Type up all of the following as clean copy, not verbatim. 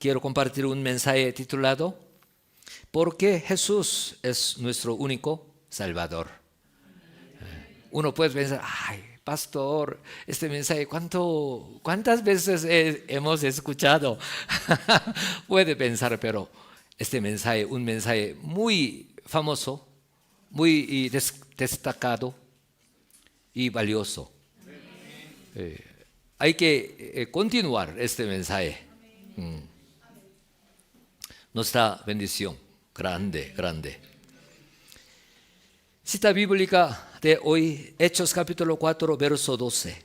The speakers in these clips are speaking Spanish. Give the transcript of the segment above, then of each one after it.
quiero compartir un mensaje titulado ¿Por qué Jesús es nuestro único Salvador? Uno puede pensar, ay, pastor, este mensaje, ¿cuántas veces hemos escuchado? Puede pensar, pero este mensaje, un mensaje muy famoso, muy destacado y valioso. Hay que continuar este mensaje. Nuestra bendición, grande, grande. Cita bíblica de hoy, Hechos capítulo 4, verso 12.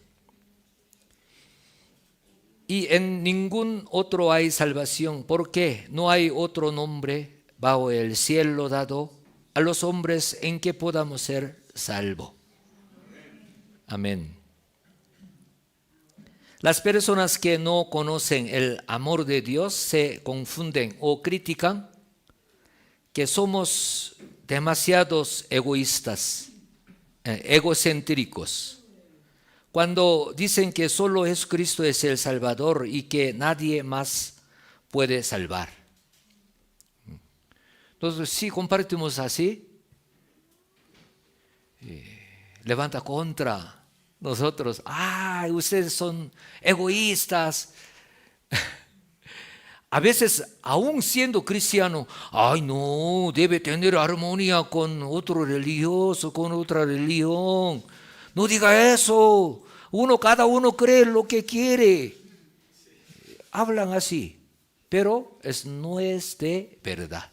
Y en ningún otro hay salvación, porque no hay otro nombre bajo el cielo dado a los hombres en que podamos ser salvos. Amén. Las personas que no conocen el amor de Dios se confunden o critican que somos demasiados egoístas, egocéntricos, cuando dicen que solo Jesucristo es el Salvador y que nadie más puede salvar. Entonces, si compartimos así, levanta contra nosotros. ¡Ay, ustedes son egoístas! A veces, aún siendo cristiano, ¡ay, no! Debe tener armonía con otro religioso, con otra religión. No diga eso. Cada uno cree lo que quiere. Hablan así, pero no es de verdad.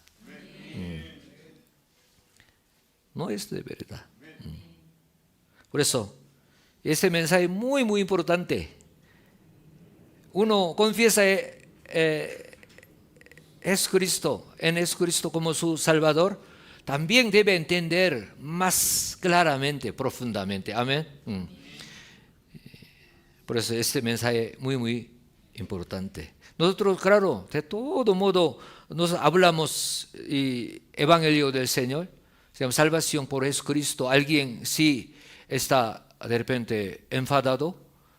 No es de verdad. Por eso, ese mensaje es muy, muy importante. Uno confiesa Jesucristo como su Salvador, también debe entender más claramente, profundamente. Amén. Por eso este mensaje es muy, muy importante. Nosotros, claro, de todo modo, nos hablamos evangelio del Señor, se llama salvación por Jesucristo. Alguien sí está de repente enfadado,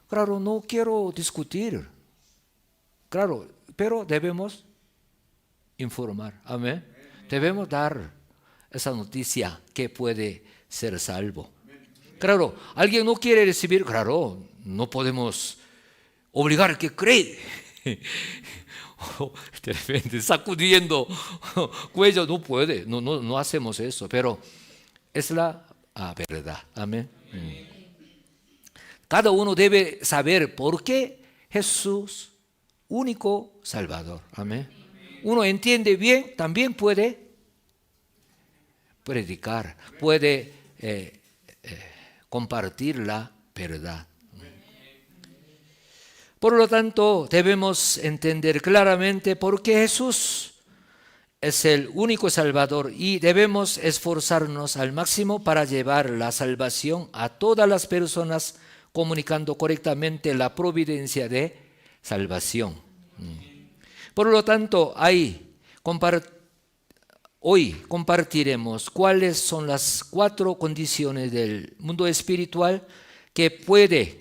claro, no quiero discutir, claro, pero debemos informar, amén. Debemos dar esa noticia que puede ser salvo. Claro, alguien no quiere recibir, claro, no podemos obligar que cree. De repente sacudiendo cuello, no puede, no hacemos eso, pero es la verdad, amén. Cada uno debe saber por qué Jesús, único Salvador, amén. Uno entiende bien, también puede predicar, puede compartir la verdad. Por lo tanto, debemos entender claramente por qué Jesús es el único Salvador y debemos esforzarnos al máximo para llevar la salvación a todas las personas, comunicando correctamente la providencia de salvación. Por lo tanto, hoy compartiremos cuáles son las 4 condiciones del mundo espiritual que puede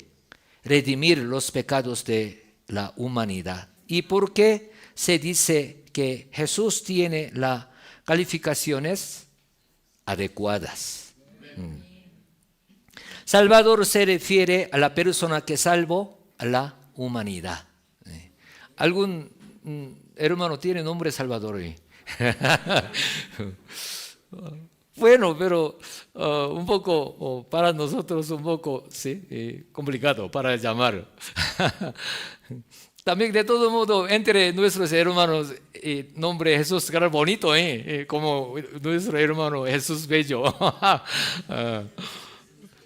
redimir los pecados de la humanidad y por qué se dice que Jesús tiene las calificaciones adecuadas. Salvador se refiere a la persona que salvó a la humanidad. ¿Algún hermano tiene nombre Salvador? Bueno, pero un poco, para nosotros un poco complicado para llamar. También de todo modo, entre nuestros hermanos, nombre Jesús, claro, bonito, como nuestro hermano Jesús Bello.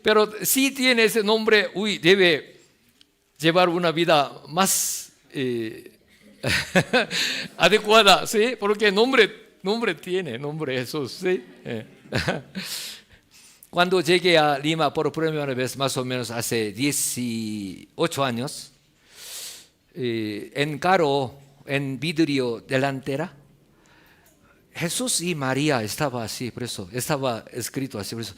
Pero si tiene ese nombre, debe llevar una vida más adecuada, ¿sí? Porque nombre tiene, nombre Jesús, ¿sí? Cuando llegué a Lima por primera vez, más o menos hace 18 años, en carro, en vidrio delantera, Jesús y María estaba así, por eso, estaba escrito así, por eso.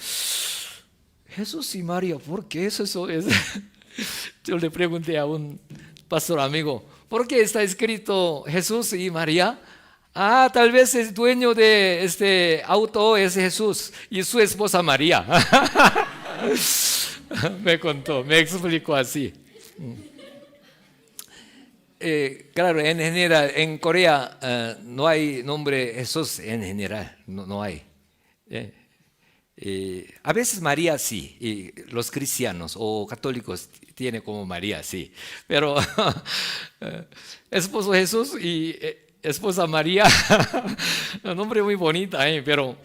Jesús y María, ¿por qué eso es? Yo le pregunté a un pastor amigo, ¿Por qué está escrito Jesús y María? Tal vez el dueño de este auto es Jesús y su esposa María. Me contó, me explicó así. Claro, en general, en Corea no hay nombre Jesús en general, no hay. A veces María sí, y los cristianos o católicos tienen como María sí, pero esposo Jesús y esposa María, un nombre muy bonito, pero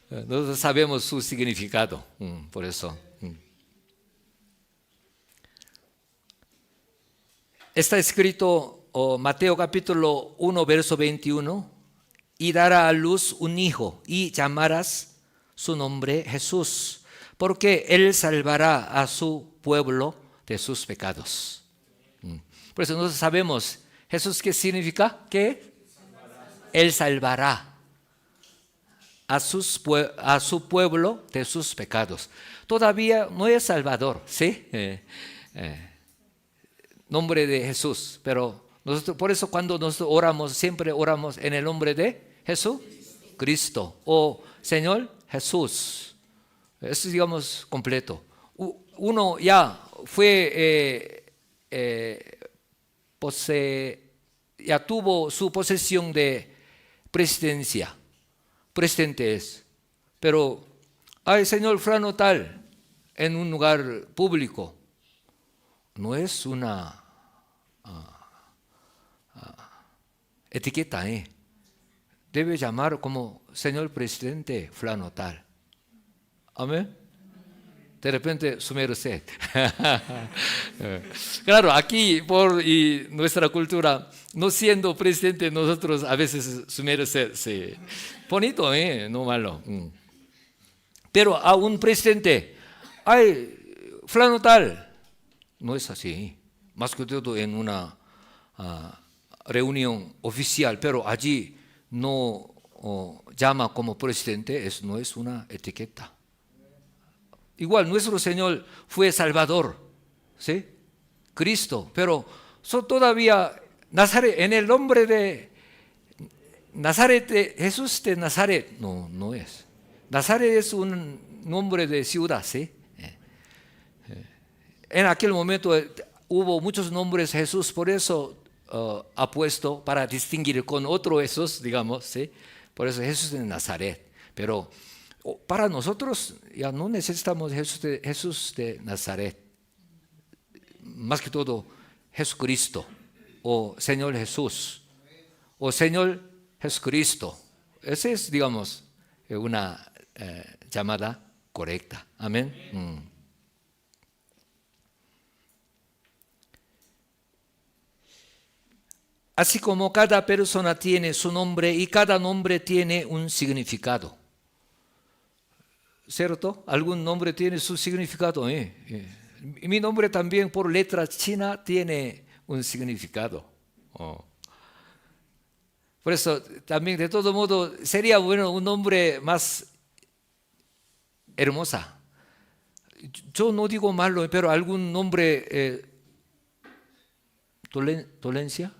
nosotros sabemos su significado, por eso. Está escrito Mateo capítulo 1, verso 21, y dará a luz un hijo y llamarás su nombre Jesús, porque él salvará a su pueblo de sus pecados. Por eso nosotros sabemos, Jesús, ¿qué significa? ¿Qué? Él salvará a su pueblo de sus pecados. Todavía no es Salvador, ¿sí? Nombre de Jesús, pero nosotros, por eso cuando nosotros oramos, siempre oramos en el nombre de Jesús, Cristo, o Señor Jesús. Eso es, digamos, completo. Uno ya fue, ya tuvo su posesión de presidencia, presidente es, pero hay Señor fulano tal en un lugar público. No es una etiqueta, Debe llamar como Señor Presidente fulano tal. Amén. De repente, su merced. Claro, aquí por nuestra cultura, no siendo presidente, nosotros a veces su merced, sí. Bonito, no malo. Pero a un presidente, ay, fulano tal. No es así. Más que todo en una reunión oficial, pero allí no llama como presidente, no es una etiqueta. Igual nuestro Señor fue Salvador, ¿sí? Cristo, pero todavía Nazaret, en el nombre de Nazaret, Jesús de Nazaret, no es. Nazaret es un nombre de ciudad, ¿sí? En aquel momento hubo muchos nombres Jesús, por eso ha puesto para distinguir con otro Jesús, digamos, ¿sí? Por eso Jesús de Nazaret. Pero para nosotros ya no necesitamos Jesús de Nazaret. Más que todo Jesucristo o Señor Jesús o Señor Jesucristo. Esa es, digamos, una llamada correcta. Amén. Así como cada persona tiene su nombre y cada nombre tiene un significado. ¿Cierto? Algún nombre tiene su significado. Mi nombre también por letra china tiene un significado. Por eso también de todo modo sería bueno un nombre más hermosa. Yo no digo malo, pero algún nombre dolencia.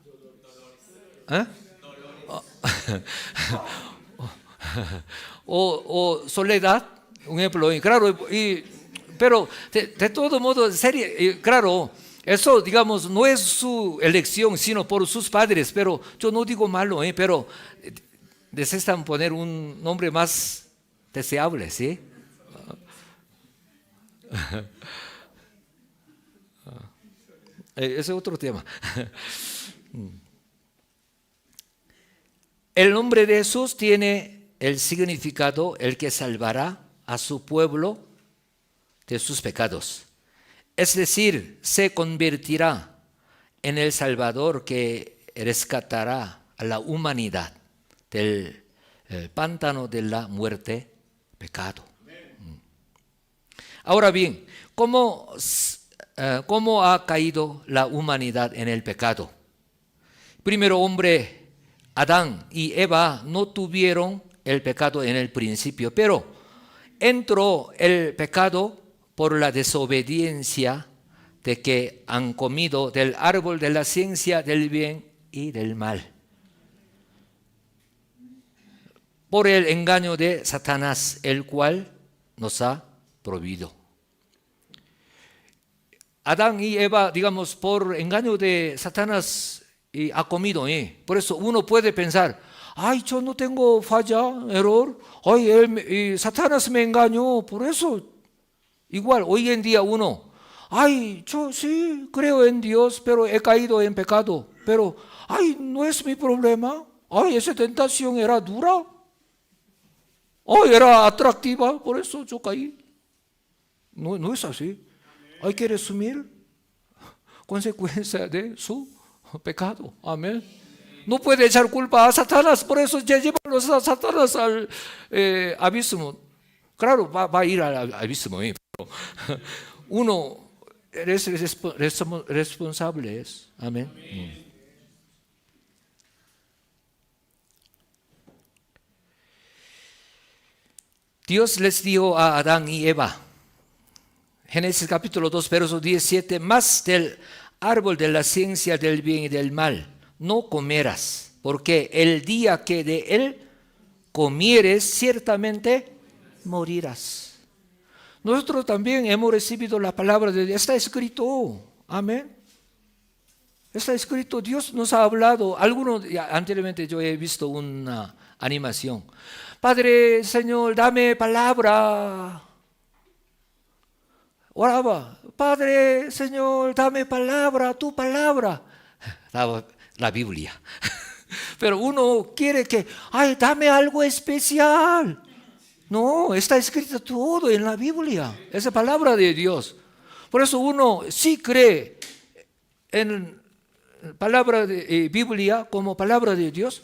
O soledad, un ejemplo, claro, pero de todo modo, claro, eso, digamos, no es su elección, sino por sus padres, pero yo no digo malo, pero necesitan poner un nombre más deseable, ¿sí? Ese es otro tema. El nombre de Jesús tiene el significado, el que salvará a su pueblo de sus pecados. Es decir, se convertirá en el Salvador que rescatará a la humanidad del pántano de la muerte, pecado. Ahora bien, ¿cómo ha caído la humanidad en el pecado? Primero hombre, Adán y Eva no tuvieron el pecado en el principio, pero entró el pecado por la desobediencia de que han comido del árbol de la ciencia del bien y del mal, por el engaño de Satanás, el cual nos ha prohibido. Adán y Eva, digamos, por engaño de Satanás ha comido. Por eso uno puede pensar, ay, yo no tengo falla, error, ay, Satanás me engañó, por eso. Igual, hoy en día uno, ay, yo sí creo en Dios, pero he caído en pecado, pero, ay, no es mi problema, ay, esa tentación era dura, ay, era atractiva, por eso yo caí. No es así. Hay que resumir consecuencia de su pecado. Amén. No puede echar culpa a Satanás, por eso ya llevan a Satanás al abismo. Claro, va a ir al abismo, pero uno es responsable. Amén. Dios les dijo a Adán y Eva, Génesis capítulo 2, verso 17, más del árbol de la ciencia del bien y del mal no comerás, porque el día que de él comieres, ciertamente morirás. Nosotros también hemos recibido la palabra de Dios, está escrito, amén. Está escrito, Dios nos ha hablado. Anteriormente yo he visto una animación. Padre, Señor, dame palabra. Oraba, Padre, Señor, dame palabra, tu palabra. La Biblia. Pero uno quiere que, ay, dame algo especial. No, está escrito todo en la Biblia. Esa palabra de Dios. Por eso uno sí cree en palabra de Biblia como palabra de Dios.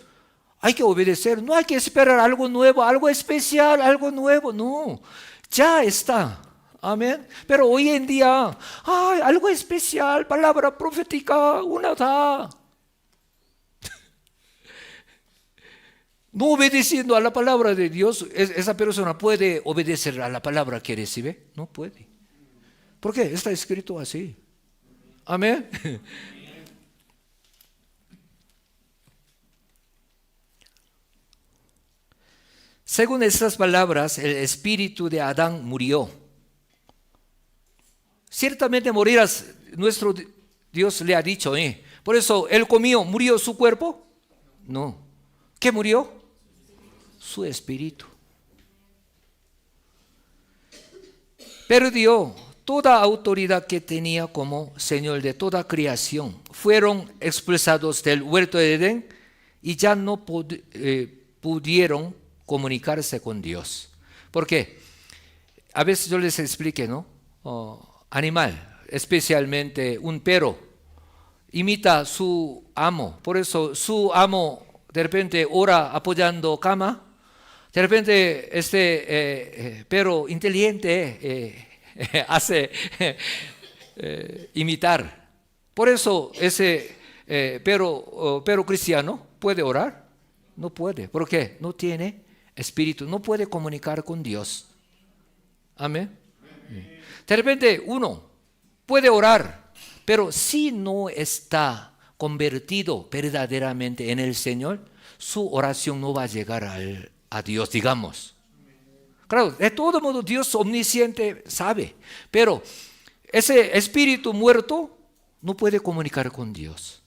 Hay que obedecer. No hay que esperar algo nuevo, algo especial, algo nuevo. No, ya está. Amén. Pero hoy en día, ay, algo especial, palabra profética, una da. No obedeciendo a la palabra de Dios, esa persona puede obedecer a la palabra que recibe. No puede. ¿Por qué? Está escrito así. Amén. Según estas palabras, el espíritu de Adán murió. Ciertamente morirás, nuestro Dios le ha dicho. Por eso, él comió, ¿murió su cuerpo? No. ¿Qué murió? Su espíritu. Perdió toda autoridad que tenía como Señor de toda creación. Fueron expulsados del huerto de Edén y ya no pudieron comunicarse con Dios. ¿Por qué? A veces yo les expliqué, ¿no? Animal, especialmente un perro, imita a su amo. Por eso su amo de repente ora apoyando cama. De repente este perro inteligente hace imitar. Por eso ese perro cristiano puede orar. No puede. ¿Por qué? No tiene espíritu. No puede comunicar con Dios. Amén. De repente uno puede orar, pero si no está convertido verdaderamente en el Señor, su oración no va a llegar a Dios, digamos. Claro, de todo modo Dios omnisciente sabe, pero ese espíritu muerto no puede comunicar con Dios.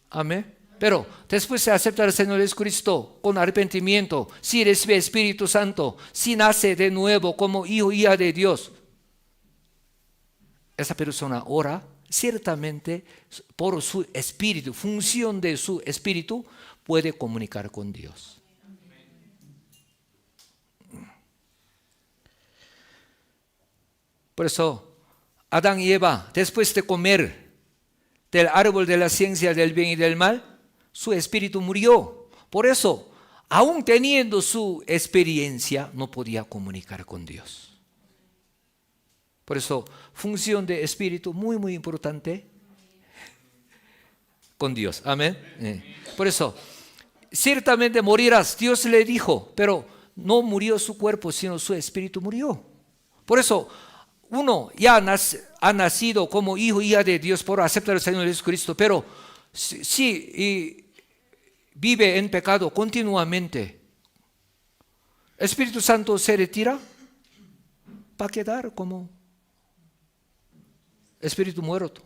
Amén. Pero después de aceptar al Señor Jesucristo con arrepentimiento, si recibe Espíritu Santo, si nace de nuevo como hijo y hija de Dios, esa persona ora, ciertamente por su espíritu, función de su espíritu, puede comunicar con Dios. Por eso, Adán y Eva, después de comer del árbol de la ciencia del bien y del mal, su espíritu murió. Por eso, aún teniendo su experiencia, no podía comunicar con Dios. Por eso, función de espíritu muy, muy importante con Dios. Amén. Por eso, ciertamente morirás, Dios le dijo, pero no murió su cuerpo, sino su espíritu murió. Por eso, uno ya ha nacido como hijo y hija de Dios por aceptar al Señor Jesucristo, pero si vive en pecado continuamente, Espíritu Santo se retira, va a quedar como espíritu muerto.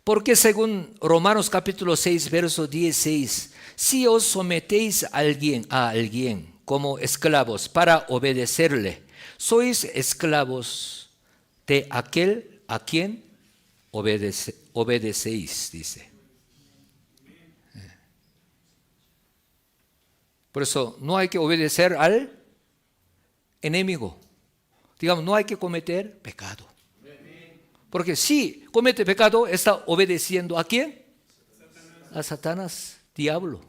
Porque según Romanos capítulo 6, verso 16, si os sometéis a alguien como esclavos para obedecerle, sois esclavos de aquel a quien obedecéis, dice. Por eso no hay que obedecer al enemigo. Digamos, no hay que cometer pecado. Porque si comete pecado, está obedeciendo ¿a quién? A Satanás, diablo.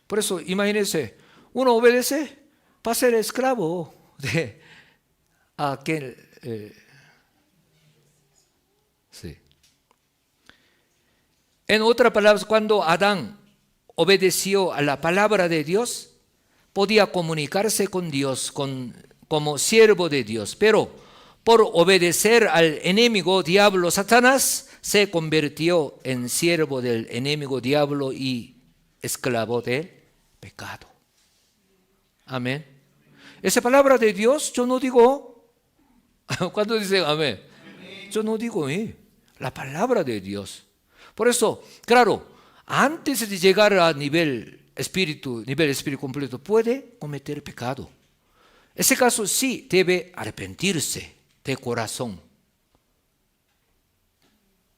Por eso, imagínense, uno obedece para ser esclavo de aquel. Sí. En otras palabras, cuando Adán obedeció a la palabra de Dios, podía comunicarse con Dios como siervo de Dios, pero por obedecer al enemigo diablo Satanás, se convirtió en siervo del enemigo diablo y esclavo del pecado. Amén. Esa palabra de Dios, yo no digo, cuando dicen amén, yo no digo la palabra de Dios. Por eso, claro, antes de llegar a nivel espíritu completo, puede cometer pecado. Ese caso sí debe arrepentirse de corazón.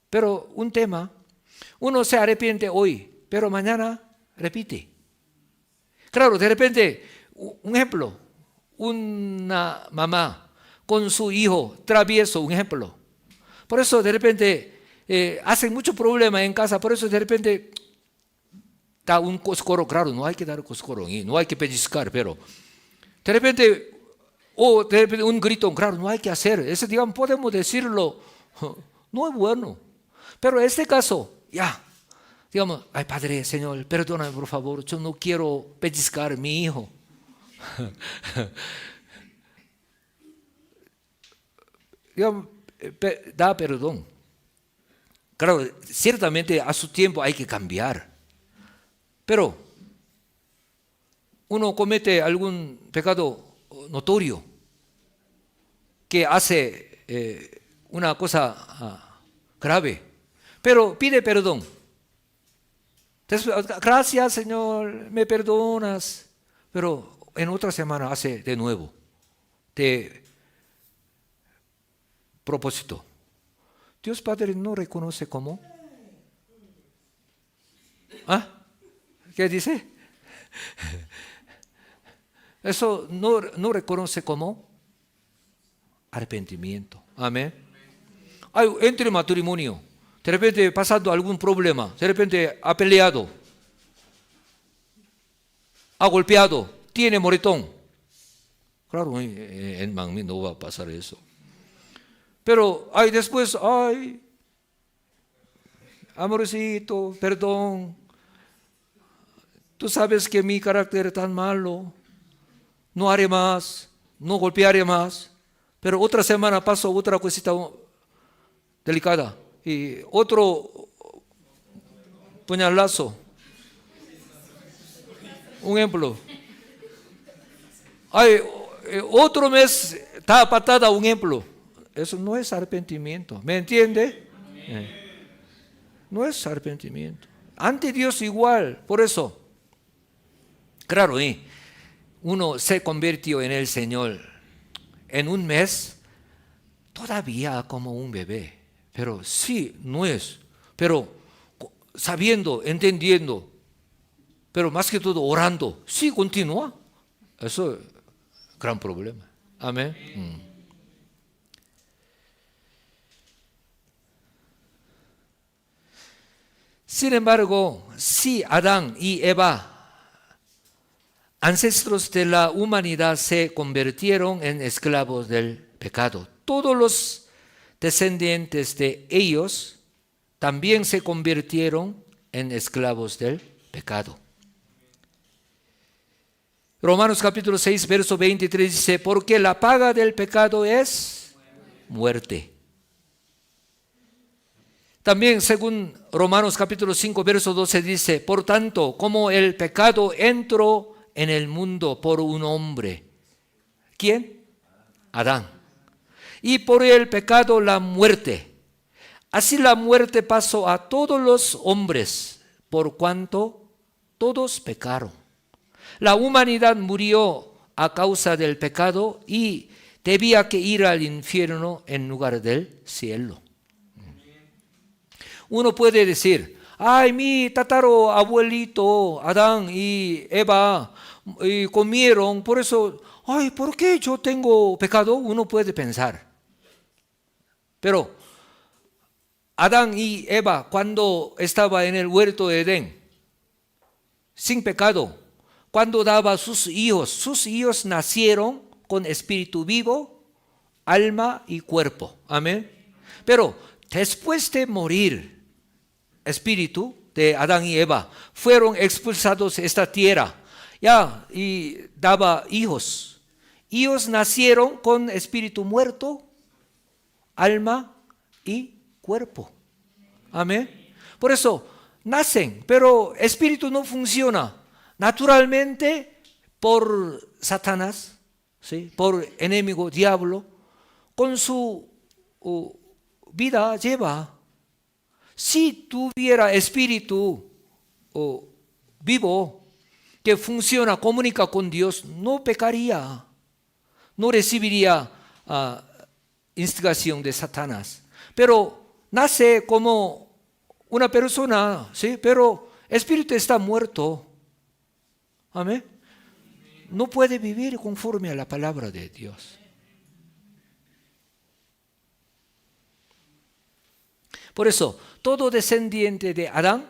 Pero un tema, uno se arrepiente hoy, pero mañana repite. Claro, de repente, un ejemplo, una mamá con su hijo travieso, un ejemplo. Por eso de repente hacen mucho problema en casa, por eso de repente da un coscorro, claro, no hay que dar coscorro, no hay que pellizcar, pero de repente un grito, claro, no hay que hacer. Ese, digamos, podemos decirlo, no es bueno. Pero en este caso, ya, digamos, ay Padre, Señor, perdóname por favor, yo no quiero pellizcar a mi hijo. Digamos, da perdón. Claro, ciertamente a su tiempo hay que cambiar. Pero uno comete algún pecado notorio que hace una cosa grave, pero pide perdón. Después, gracias Señor, me perdonas, pero en otra semana hace de nuevo, de propósito. Dios Padre no reconoce como. ¿Ah? ¿Qué dice? Eso no reconoce como arrepentimiento. Amén. Hay entre matrimonio, de repente pasando algún problema, de repente ha peleado, ha golpeado, tiene moretón. Claro, en Manmi no va a pasar eso. Pero después, amorcito, perdón. Tú sabes que mi carácter es tan malo. No haré más, no golpearé más. Pero otra semana pasó otra cosita delicada. Y otro puñalazo. Un ejemplo. Otro mes está patada, un ejemplo. Eso no es arrepentimiento. ¿Me entiende? No es arrepentimiento. Ante Dios igual. Por eso, claro, uno se convirtió en el Señor en un mes, todavía como un bebé. Pero sí, no es. Pero sabiendo, entendiendo, pero más que todo orando, sí continúa. Eso es gran problema. Amén. Sin embargo, si Adán y Eva, ancestros de la humanidad, se convirtieron en esclavos del pecado, todos los descendientes de ellos también se convirtieron en esclavos del pecado. Romanos capítulo 6, verso 23 dice, porque la paga del pecado es muerte. También según Romanos capítulo 5, verso 12 dice, por tanto, como el pecado entró en el mundo por un hombre. ¿Quién? Adán. Y por el pecado la muerte. Así la muerte pasó a todos los hombres, por cuanto todos pecaron. La humanidad murió a causa del pecado y debía que ir al infierno en lugar del cielo. Uno puede decir, ay, mi tatarabuelito Adán y Eva comieron, por eso, ay, ¿por qué yo tengo pecado? Uno puede pensar. Pero Adán y Eva, cuando estaba en el huerto de Edén, sin pecado, cuando daba a sus hijos nacieron con espíritu vivo, alma y cuerpo. Amén. Pero después de morir, espíritu de Adán y Eva fueron expulsados de esta tierra, y daba hijos. Hijos nacieron con espíritu muerto, alma y cuerpo. Amén. Por eso nacen, pero espíritu no funciona. Naturalmente, por Satanás, ¿sí? Por enemigo, diablo, con su vida lleva. Si tuviera espíritu vivo que funciona, comunica con Dios, no pecaría, no recibiría instigación de Satanás. Pero nace como una persona, ¿sí? Pero espíritu está muerto. Amén. No puede vivir conforme a la palabra de Dios. Por eso, todo descendiente de Adán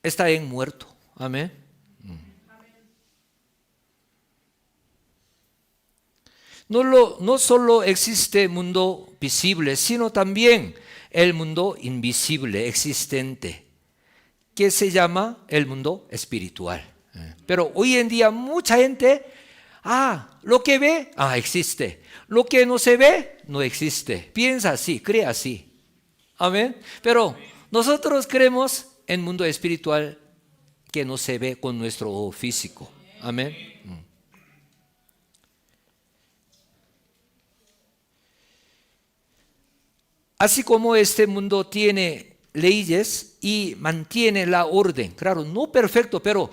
está en muerto. Amén. No solo existe mundo visible, sino también el mundo invisible, existente, que se llama el mundo espiritual. Pero hoy en día mucha gente, lo que ve, existe. Lo que no se ve, no existe. Piensa así, cree así. Amén. Pero nosotros creemos en mundo espiritual que no se ve con nuestro ojo físico. Amén. Así como este mundo tiene leyes y mantiene la orden, claro, no perfecto, pero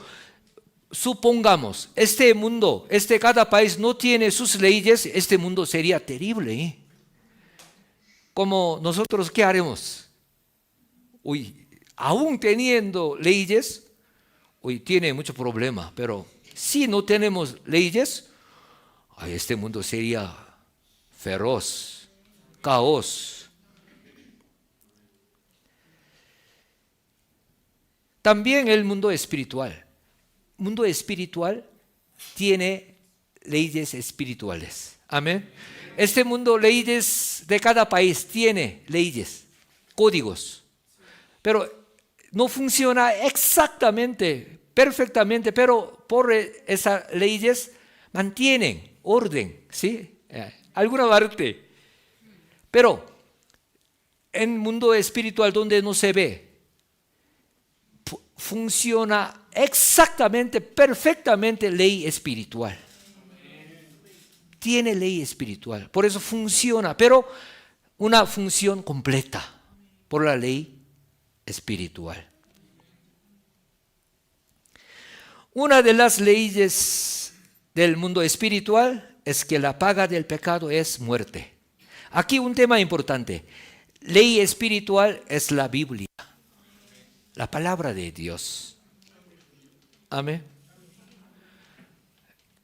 supongamos, este mundo, cada país no tiene sus leyes, este mundo sería terrible. Como nosotros, ¿qué haremos? Aún teniendo leyes, tiene mucho problema, pero si no tenemos leyes, este mundo sería feroz, caos. También el mundo espiritual. Mundo espiritual tiene leyes espirituales. Amén. Este mundo, leyes de cada país tiene leyes, códigos. Pero no funciona exactamente, perfectamente, pero por esas leyes mantienen orden, ¿sí? Alguna parte. Pero en el mundo espiritual donde no se ve, funciona exactamente, perfectamente ley espiritual. Tiene ley espiritual, por eso funciona, pero una función completa por la ley espiritual. Una de las leyes del mundo espiritual es que la paga del pecado es muerte. Aquí un tema importante. Ley espiritual es la Biblia. La palabra de Dios. Amén.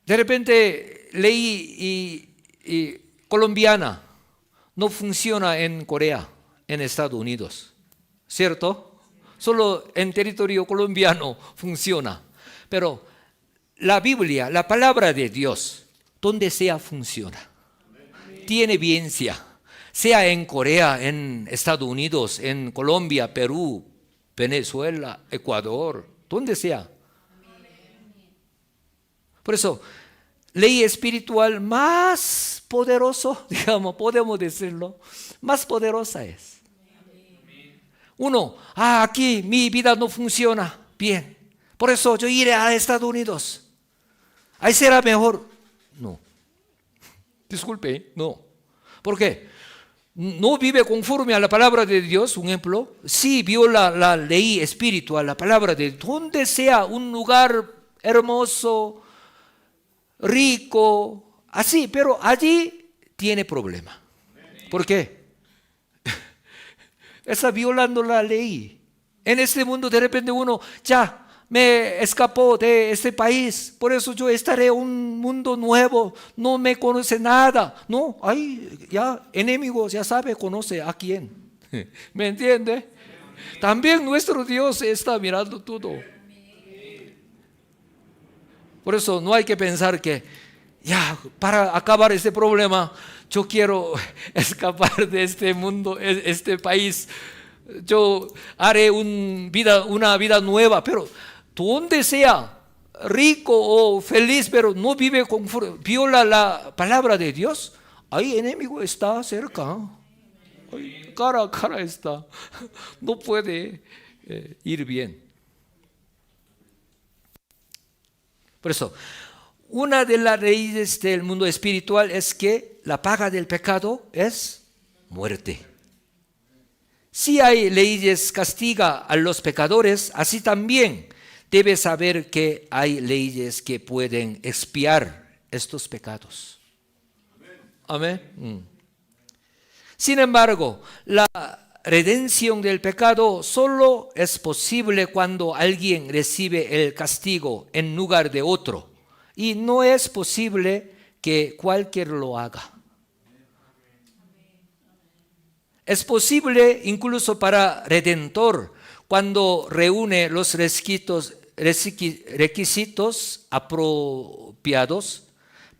De repente, ley colombiana no funciona en Corea, en Estados Unidos. ¿Cierto? Solo en territorio colombiano funciona. Pero la Biblia, la palabra de Dios, donde sea funciona. Tiene vigencia. Sea en Corea, en Estados Unidos, en Colombia, Perú, Venezuela, Ecuador, donde sea. Por eso, ley espiritual más poderoso, digamos, podemos decirlo, más poderosa es. Uno, aquí mi vida no funciona bien, por eso yo iré a Estados Unidos. Ahí será mejor. No. Disculpe, no. ¿Por qué? No vive conforme a la palabra de Dios, un ejemplo. Sí viola la ley espiritual, la palabra de Dios. Donde sea un lugar hermoso, rico, así, pero allí tiene problema. ¿Por qué? Está violando la ley. En este mundo de repente uno ya me escapó de este país, por eso yo estaré en un mundo nuevo, no me conoce nada. No, ahí ya enemigos, ya sabe, conoce a quién. ¿Me entiende? También nuestro Dios está mirando todo. Por eso no hay que pensar que ya para acabar este problema yo quiero escapar de este mundo, este país. Yo haré una vida nueva, pero donde sea rico o feliz, pero no vive conforme, viola la palabra de Dios, ahí enemigo está cerca. Ahí, cara a cara está. No puede ir bien. Por eso, una de las leyes del mundo espiritual es que la paga del pecado es muerte. Si hay leyes castiga a los pecadores, así también debe saber que hay leyes que pueden expiar estos pecados. Amén. Sin embargo, la redención del pecado solo es posible cuando alguien recibe el castigo en lugar de otro. Y no es posible que cualquiera lo haga. Es posible incluso para Redentor cuando reúne los requisitos apropiados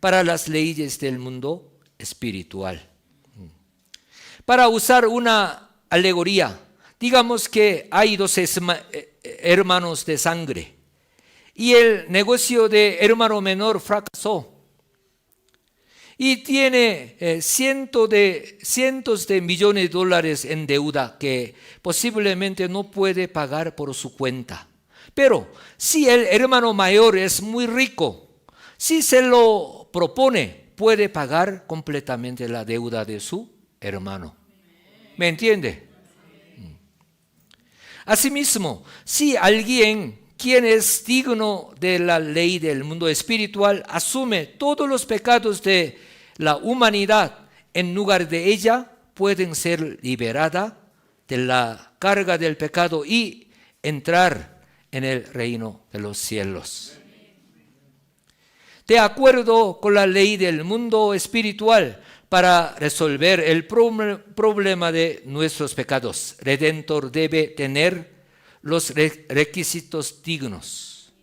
para las leyes del mundo espiritual. Para usar una alegoría, digamos que hay dos hermanos de sangre y el negocio de hermano menor fracasó. Y tiene cientos de millones de dólares en deuda que posiblemente no puede pagar por su cuenta. Pero si el hermano mayor es muy rico, si se lo propone, puede pagar completamente la deuda de su hermano. ¿Me entiende? Asimismo, si alguien quien es digno de la ley del mundo espiritual asume todos los pecados de la humanidad en lugar de ella, pueden ser liberada de la carga del pecado y entrar en el reino de los cielos. De acuerdo con la ley del mundo espiritual, para resolver el problema de nuestros pecados, Redentor debe tener los requisitos dignos.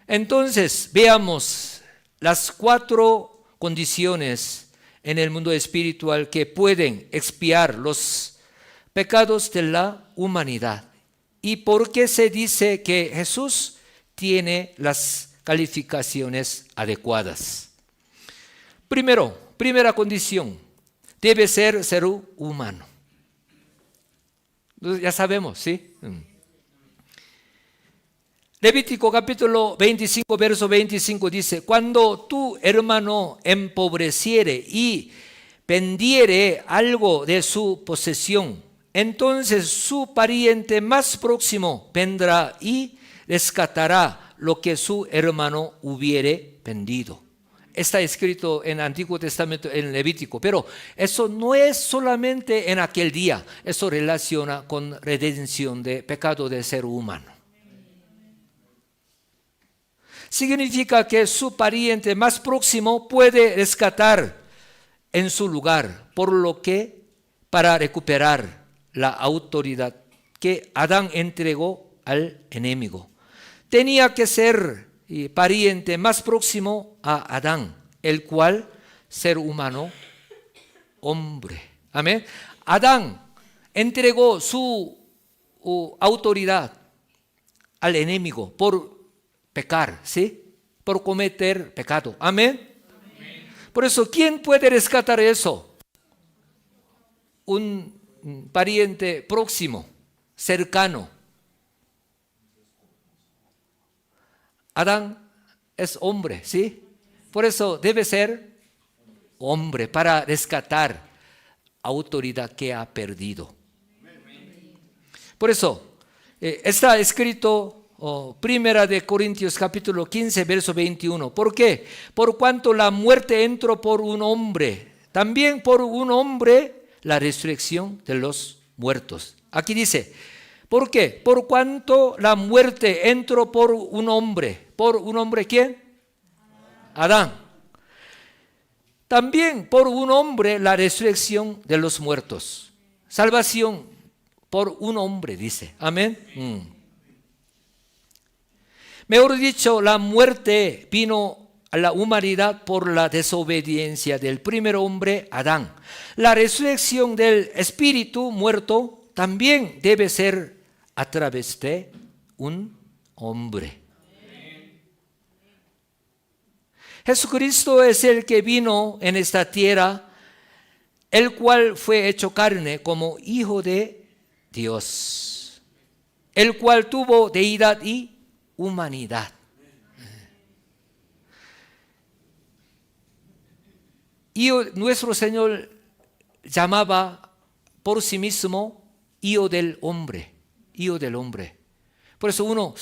Entonces, veamos las 4 condiciones en el mundo espiritual que pueden expiar los pecados de la humanidad. ¿Y por qué se dice que Jesús tiene las calificaciones adecuadas? Primera condición, debe ser humano. Ya sabemos, ¿sí? Levítico capítulo 25, verso 25 dice: cuando tu hermano empobreciere y vendiere algo de su posesión, entonces su pariente más próximo vendrá y rescatará lo que su hermano hubiere vendido. Está escrito en el Antiguo Testamento, en Levítico, pero eso no es solamente en aquel día, eso relaciona con redención de pecado del ser humano. Significa que su pariente más próximo puede rescatar en su lugar, por lo que para recuperar la autoridad que Adán entregó al enemigo. Tenía que ser pariente más próximo a Adán, el cual ser humano, hombre. Amén. Adán entregó su autoridad al enemigo por pecar, ¿sí? por cometer pecado. Amén. Por eso, ¿quién puede rescatar eso? Un pariente próximo, cercano. Adán es hombre, ¿sí? Por eso debe ser hombre para rescatar autoridad que ha perdido. Por eso está escrito Primera de Corintios capítulo 15 verso 21. ¿Por qué? Por cuanto la muerte entró por un hombre, también por un hombre la resurrección de los muertos. Aquí dice, ¿por qué? Por cuanto la muerte entró por un hombre. ¿Por un hombre quién? Adán. También por un hombre la resurrección de los muertos. Salvación por un hombre, dice. Amén. Mejor dicho, la muerte vino a la humanidad por la desobediencia del primer hombre, Adán. La resurrección del espíritu muerto también debe ser a través de un hombre. Jesucristo es el que vino en esta tierra, el cual fue hecho carne como Hijo de Dios, el cual tuvo deidad y humanidad. Y nuestro Señor llamaba por sí mismo Hijo del hombre, Hijo del hombre. Por eso uno,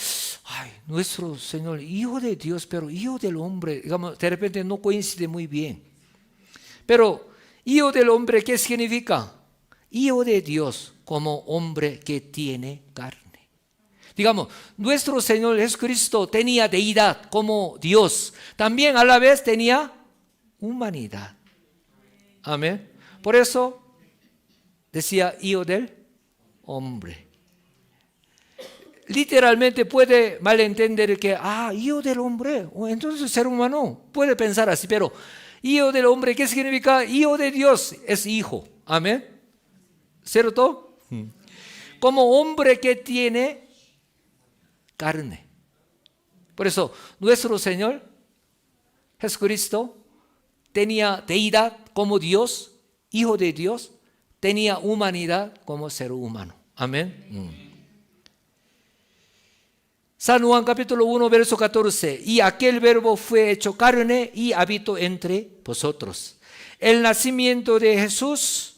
nuestro Señor, Hijo de Dios, pero Hijo del hombre, digamos, de repente no coincide muy bien. Pero Hijo del hombre, ¿qué significa? Hijo de Dios como hombre que tiene carne. Digamos, nuestro Señor Jesucristo tenía deidad como Dios. También a la vez tenía humanidad. Amén. Por eso decía Hijo del hombre. Literalmente puede malentender que, Hijo del hombre, entonces ser humano. Puede pensar así, pero Hijo del hombre, ¿qué significa? Hijo de Dios es hijo. Amén. ¿Cierto? Como hombre que tiene carne. Por eso, nuestro Señor Jesucristo tenía deidad como Dios, Hijo de Dios, tenía humanidad como ser humano. Amén. San Juan capítulo 1 verso 14. Y aquel verbo fue hecho carne y habitó entre vosotros. El nacimiento de Jesús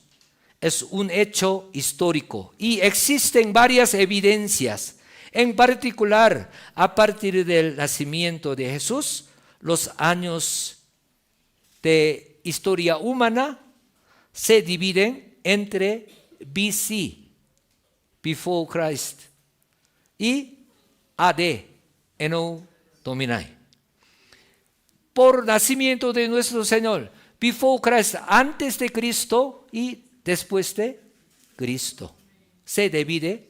es un hecho histórico y existen varias evidencias. En particular, a partir del nacimiento de Jesús, los años de historia humana se dividen entre BC, Before Christ, y AD, Anno Domini. Por nacimiento de nuestro Señor, Before Christ, antes de Cristo y después de Cristo. Se divide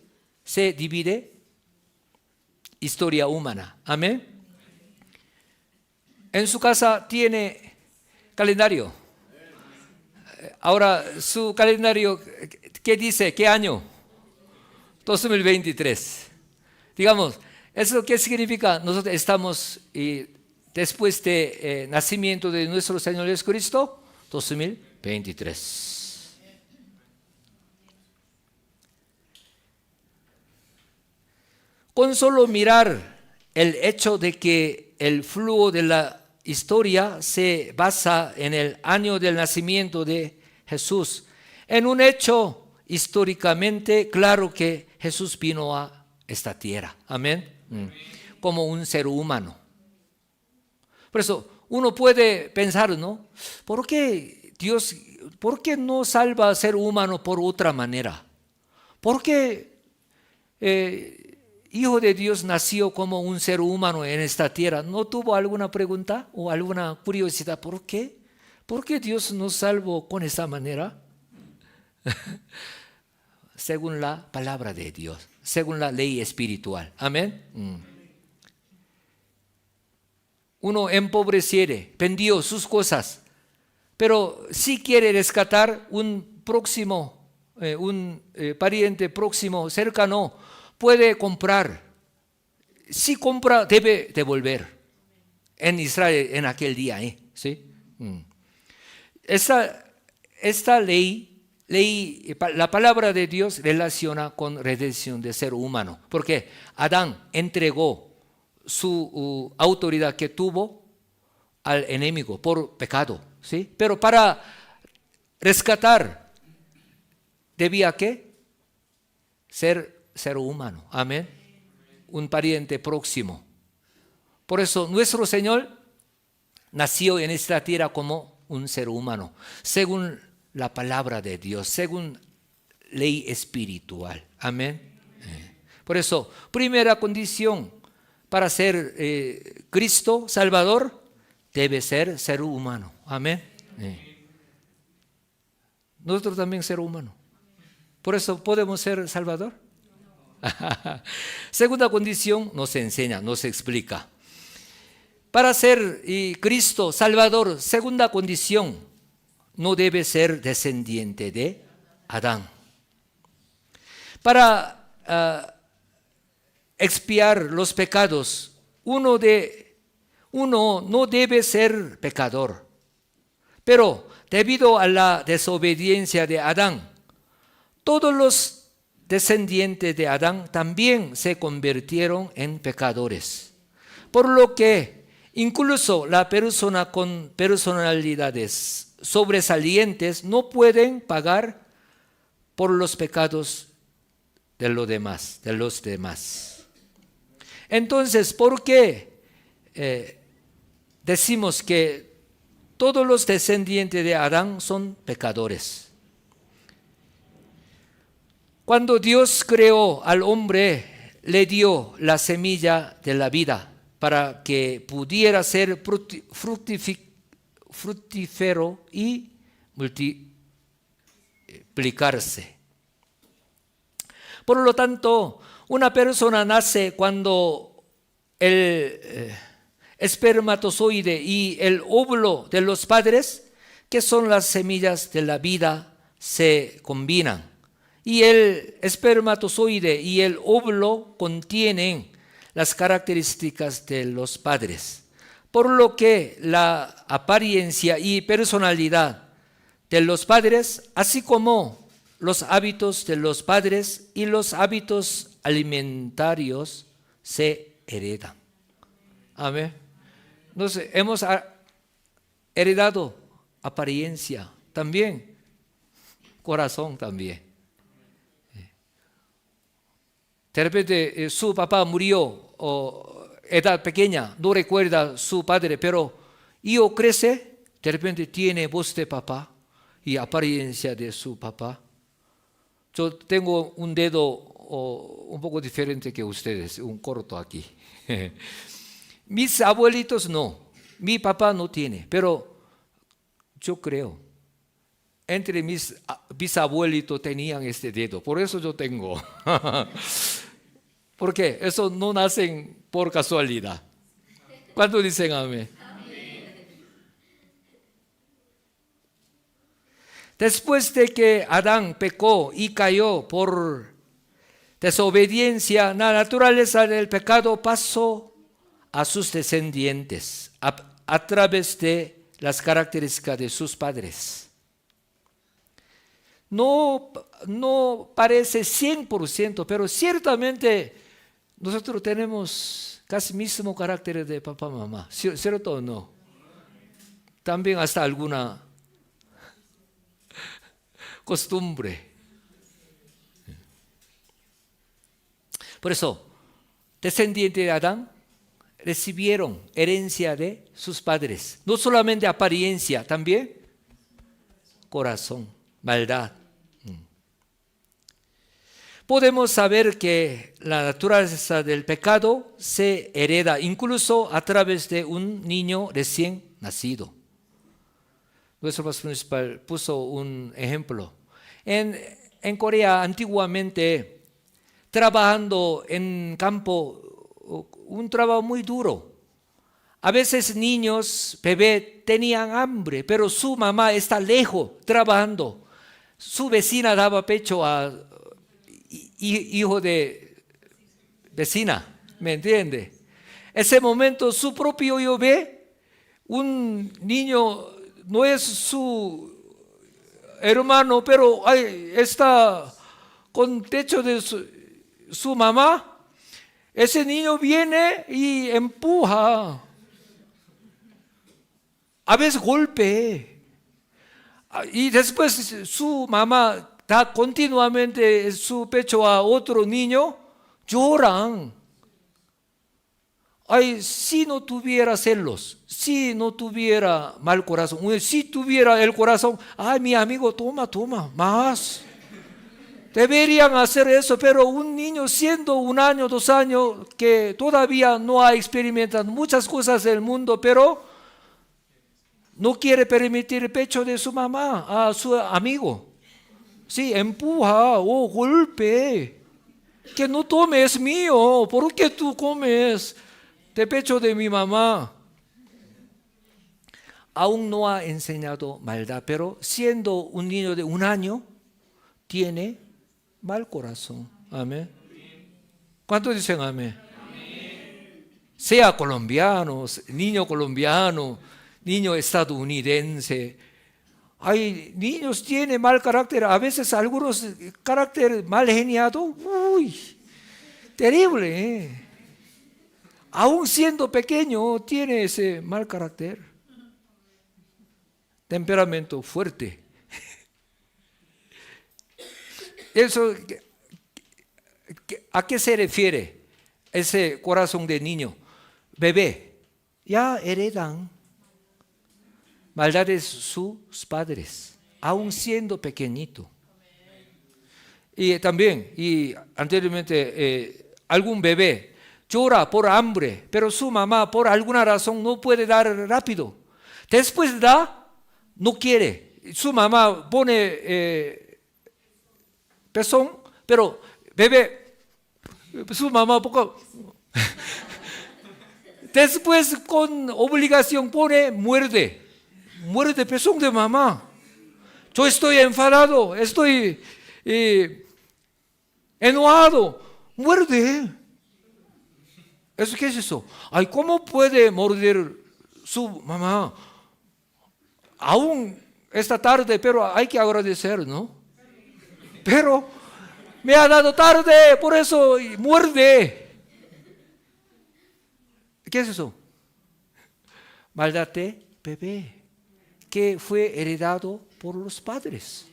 historia humana. Amén. En su casa tiene calendario. Ahora, su calendario, ¿qué dice? ¿Qué año? 2023. Digamos, ¿eso qué significa? Nosotros estamos después de nacimiento de nuestro Señor Jesucristo, 2023. Con solo mirar el hecho de que el flujo de la historia se basa en el año del nacimiento de Jesús, en un hecho históricamente claro que Jesús vino a esta tierra, amén, como un ser humano. Por eso uno puede pensar, ¿no? ¿Por qué Dios, por qué no salva al ser humano por otra manera? ¿Por qué Hijo de Dios nació como un ser humano en esta tierra? ¿No tuvo alguna pregunta o alguna curiosidad? ¿Por qué? ¿Por qué Dios nos salvó con esa manera? Según la palabra de Dios, según la ley espiritual. Amén. Uno empobreciere, vendió sus cosas, pero si quiere rescatar un próximo, pariente próximo, cercano, puede comprar. Si compra, debe devolver. en Israel en aquel día. ¿Sí? Esta ley, la palabra de Dios relaciona con redención del ser humano, porque Adán entregó su autoridad que tuvo al enemigo por pecado, ¿sí? Pero para rescatar debía ¿qué? Ser humano, amén, un pariente próximo. Por eso nuestro Señor nació en esta tierra como un ser humano, según la palabra de Dios, según ley espiritual, amén. Por eso, primera condición para ser Cristo Salvador, debe ser humano. Amén. Nosotros también ser humano. Por eso podemos ser Salvador. Segunda condición nos enseña, nos explica. Para ser Cristo Salvador, segunda condición, no debe ser descendiente de Adán. Para expiar los pecados, uno no debe ser pecador. Pero debido a la desobediencia de Adán, todos los descendientes de Adán también se convirtieron en pecadores. Por lo que incluso la persona con personalidades sobresalientes no pueden pagar por los pecados de los demás. Entonces, ¿por qué decimos que todos los descendientes de Adán son pecadores? Cuando Dios creó al hombre, le dio la semilla de la vida para que pudiera ser fructífero y multiplicarse. Por lo tanto, una persona nace cuando el espermatozoide y el óvulo de los padres, que son las semillas de la vida, se combinan. Y el espermatozoide y el óvulo contienen las características de los padres. Por lo que la apariencia y personalidad de los padres, así como los hábitos de los padres y los hábitos alimentarios, se heredan. Amén. Entonces, hemos heredado apariencia, también corazón también. De repente su papá murió edad pequeña, no recuerda su padre, pero hijo crece, de repente tiene voz de papá y apariencia de su papá. Yo tengo un dedo un poco diferente que ustedes, un corto aquí. Mis abuelitos no, mi papá no tiene, pero yo creo, entre mis bisabuelitos tenían este dedo, por eso yo tengo. Porque eso no nacen por casualidad. ¿Cuántos dicen amén? Después de que Adán pecó y cayó por desobediencia, la naturaleza del pecado pasó a sus descendientes a través de las características de sus padres. No parece 100%, pero ciertamente nosotros tenemos casi mismo carácter de papá, mamá, ¿cierto o no? También hasta alguna costumbre. Por eso, descendientes de Adán recibieron herencia de sus padres. No solamente apariencia, también corazón, maldad. Podemos saber que la naturaleza del pecado se hereda incluso a través de un niño recién nacido. Nuestro pastor municipal puso un ejemplo. En Corea antiguamente, trabajando en campo, un trabajo muy duro. A veces niños, bebés, tenían hambre, pero su mamá está lejos trabajando. Su vecina daba pecho a hijo de vecina, ¿me entiende? ese momento su propio yo ve, un niño no es su hermano, pero está con techo de su mamá. Ese niño viene y empuja, a veces golpe, y después su mamá da continuamente su pecho a otro niño, lloran. Si no tuviera celos, si no tuviera mal corazón, si tuviera el corazón, mi amigo, toma, más. Deberían hacer eso, pero un niño siendo 1 año, 2 años, que todavía no ha experimentado muchas cosas del mundo, pero no quiere permitir el pecho de su mamá a su amigo. Sí, empuja o golpe. Que no tome, es mío. ¿Por qué tú comes de pecho de mi mamá? Aún no ha enseñado maldad, pero siendo un niño de 1 año, tiene mal corazón. Amén. ¿Cuántos dicen amén? Sea colombiano, niño estadounidense. Hay niños tienen mal carácter, a veces algunos carácter mal geniado. Terrible. Aún siendo pequeño tiene ese mal carácter. Temperamento fuerte. Eso, ¿a qué se refiere ese corazón de niño? Bebé, ya heredan maldades sus padres, aún siendo pequeñito. Y también, anteriormente, algún bebé llora por hambre, pero su mamá por alguna razón no puede dar rápido. Después da, no quiere. Su mamá pone pezón, pero bebé, su mamá poco. Después con obligación pone, muerde pezón de mamá. Yo estoy enfadado, estoy enojado, muerde. ¿Eso qué es eso? ¿Cómo puede morder su mamá? Aún esta tarde, pero hay que agradecer, ¿no? Pero me ha dado tarde, por eso muerde. ¿Qué es eso? Maldad de bebé, que fue heredado por los padres.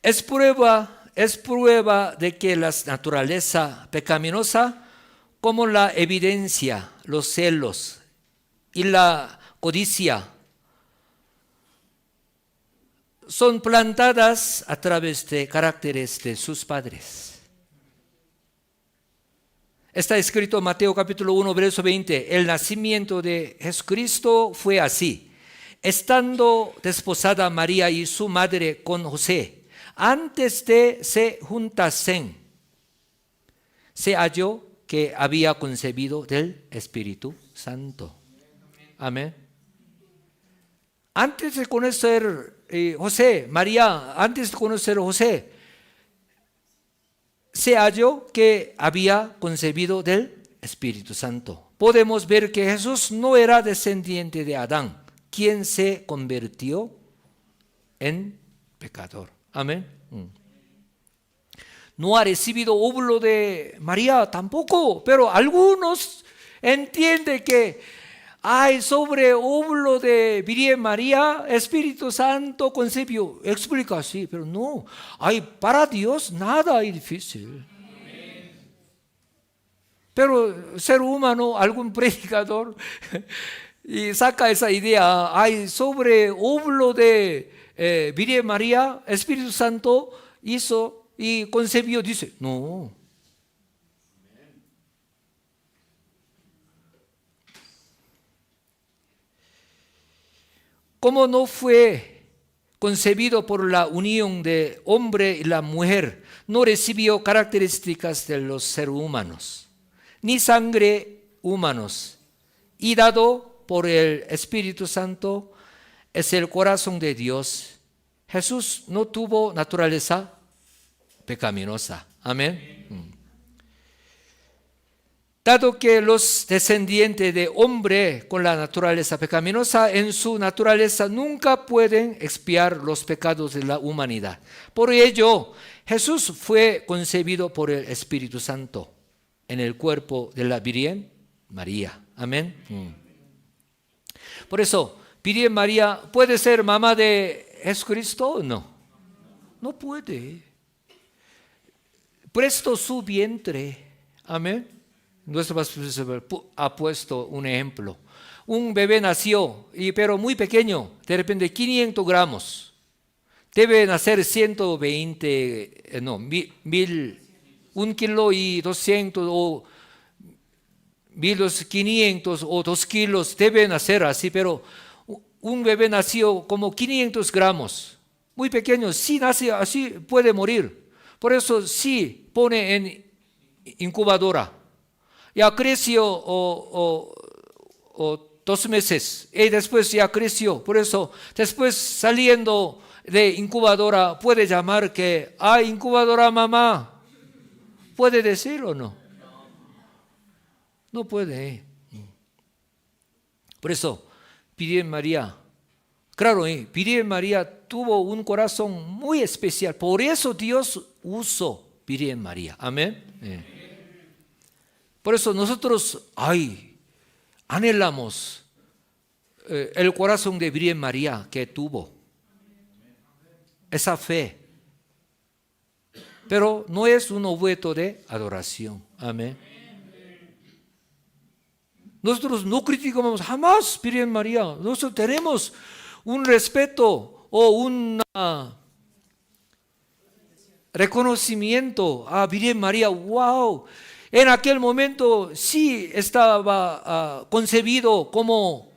Es prueba de que la naturaleza pecaminosa, como la evidencia, los celos y la codicia, son plantadas a través de caracteres de sus padres. Está escrito en Mateo capítulo 1, verso 20, el nacimiento de Jesucristo fue así. Estando desposada María y su madre con José, antes de se juntasen, se halló que había concebido del Espíritu Santo. Amén. Antes de conocer María, se halló que había concebido del Espíritu Santo. Podemos ver que Jesús no era descendiente de Adán, quien se convirtió en pecador. Amén. No ha recibido óvulo de María tampoco, pero algunos entienden que sobre óvulo de Virgen María, Espíritu Santo concebió. Explica así, pero no. Para Dios nada es difícil. Pero ser humano, algún predicador, y saca esa idea, sobre óvulo de Virgen María, Espíritu Santo hizo y concebió, dice, no. Como no fue concebido por la unión de hombre y la mujer, no recibió características de los seres humanos, ni sangre humanos, y dado por el Espíritu Santo es el corazón de Dios. Jesús no tuvo naturaleza pecaminosa. Amén. dado que los descendientes de hombre con la naturaleza pecaminosa en su naturaleza nunca pueden expiar los pecados de la humanidad. Por ello, Jesús fue concebido por el Espíritu Santo en el cuerpo de la Virgen María. Amén. Por eso, Virgen María, ¿puede ser mamá de Jesucristo o no? No puede. Prestó su vientre. Amén. Nuestro pastor ha puesto un ejemplo. Un bebé nació, pero muy pequeño, de repente 500 gramos. Debe nacer 1 kilo y 200 o 1.500 o 2 kilos. Debe nacer así, pero un bebé nació como 500 gramos. Muy pequeño, si nace así puede morir. Por eso sí pone en incubadora. Ya creció o 2 meses y después ya creció. Por eso después saliendo de incubadora puede llamar que, incubadora mamá. ¿Puede decir o no? No puede. Por eso, Virgen María, claro, Virgen María tuvo un corazón muy especial. Por eso Dios usó Virgen María. Amén. Por eso nosotros, anhelamos el corazón de Virgen María que tuvo. Esa fe. Pero no es un objeto de adoración. Amén. Nosotros no criticamos jamás Virgen María. Nosotros tenemos un respeto o un reconocimiento a Virgen María. ¡Wow! En aquel momento sí estaba concebido como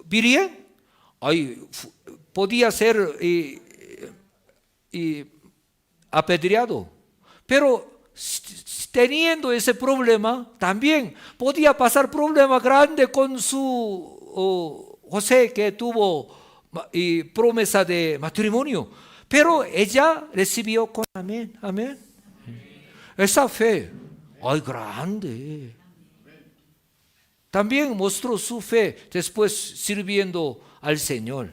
virgen. Podía ser apedreado. Pero teniendo ese problema, también podía pasar problema grande con su José, que tuvo promesa de matrimonio. Pero ella recibió con amén, amén. Esa fe, grande. También mostró su fe después sirviendo al Señor.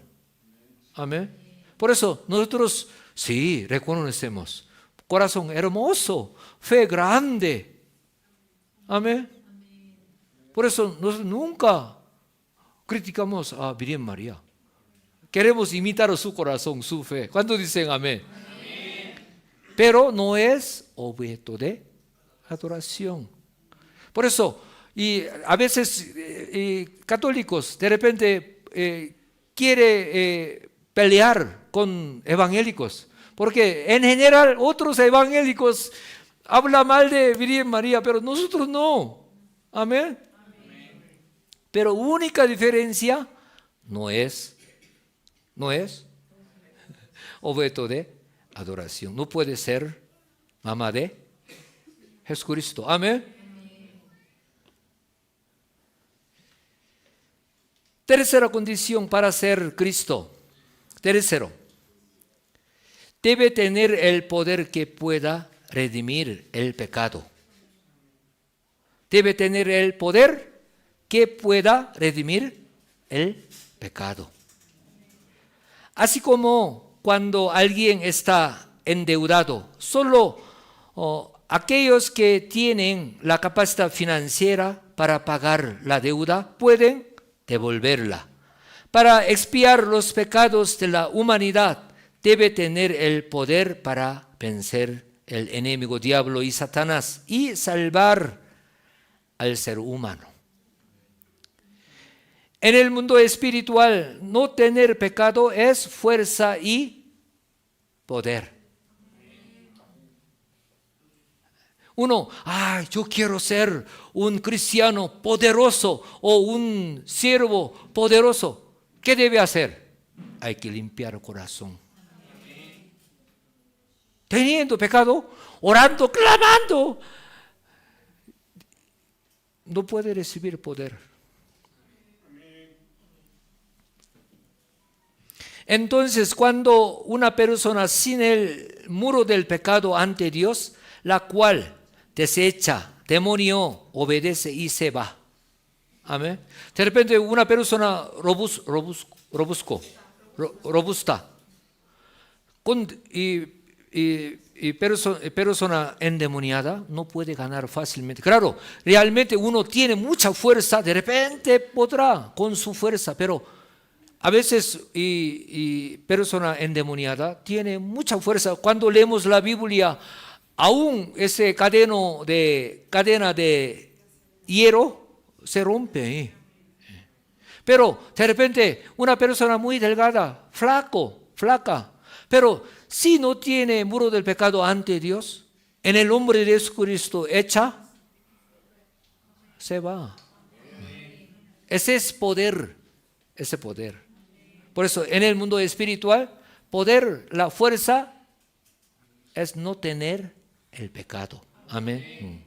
Amén. Por eso nosotros sí reconocemos. Corazón hermoso, fe grande. Amén. Por eso nosotros nunca criticamos a Virgen María. Queremos imitar su corazón, su fe. ¿Cuántos dicen amén? Pero no es objeto de adoración. Por eso, y a veces católicos de repente quiere pelear con evangélicos, porque en general otros evangélicos hablan mal de Virgen María, pero nosotros no. Amén. Pero única diferencia no es objeto de adoración. No puede ser mamá de Jesucristo. Amén. Tercera condición para ser Cristo. Tercero, debe tener el poder que pueda redimir el pecado. Debe tener el poder que pueda redimir el pecado. Así como cuando alguien está endeudado, solo aquellos que tienen la capacidad financiera para pagar la deuda pueden devolverla. Para expiar los pecados de la humanidad, debe tener el poder para vencer el enemigo diablo y Satanás y salvar al ser humano. En el mundo espiritual, no tener pecado es fuerza y poder. Uno, yo quiero ser un cristiano poderoso o un siervo poderoso. ¿Qué debe hacer? Hay que limpiar el corazón. Teniendo pecado, orando, clamando, no puede recibir poder. Entonces, cuando una persona sin el muro del pecado ante Dios, la cual desecha demonio obedece y se va. Amén. De repente una persona robusta y persona endemoniada no puede ganar fácilmente. Claro, realmente uno tiene mucha fuerza, de repente podrá con su fuerza, pero a veces y persona endemoniada tiene mucha fuerza. Cuando leemos la Biblia, aún ese cadena de hierro se rompe. Pero de repente una persona muy delgada, flaca, pero si no tiene muro del pecado ante Dios, en el nombre de Jesucristo se va. Ese es poder, ese poder. Por eso en el mundo espiritual, poder, la fuerza es no tener el pecado. Amén.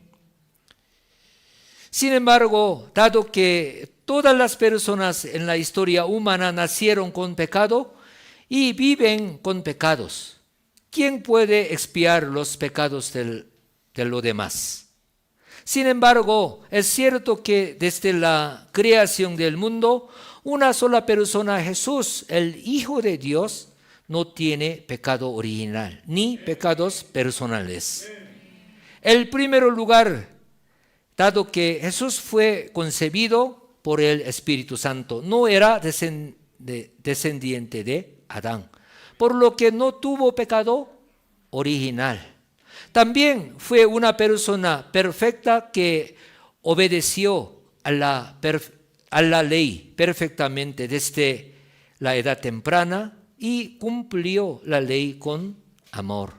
Sin embargo, dado que todas las personas en la historia humana nacieron con pecado y viven con pecados, ¿quién puede expiar los pecados de los demás? Sin embargo, es cierto que desde la creación del mundo, una sola persona, Jesús, el Hijo de Dios, no tiene pecado original, ni pecados personales. En primer lugar, dado que Jesús fue concebido por el Espíritu Santo, no era descendiente de Adán, por lo que no tuvo pecado original. También fue una persona perfecta que obedeció a la ley perfectamente desde la edad temprana y cumplió la ley con amor.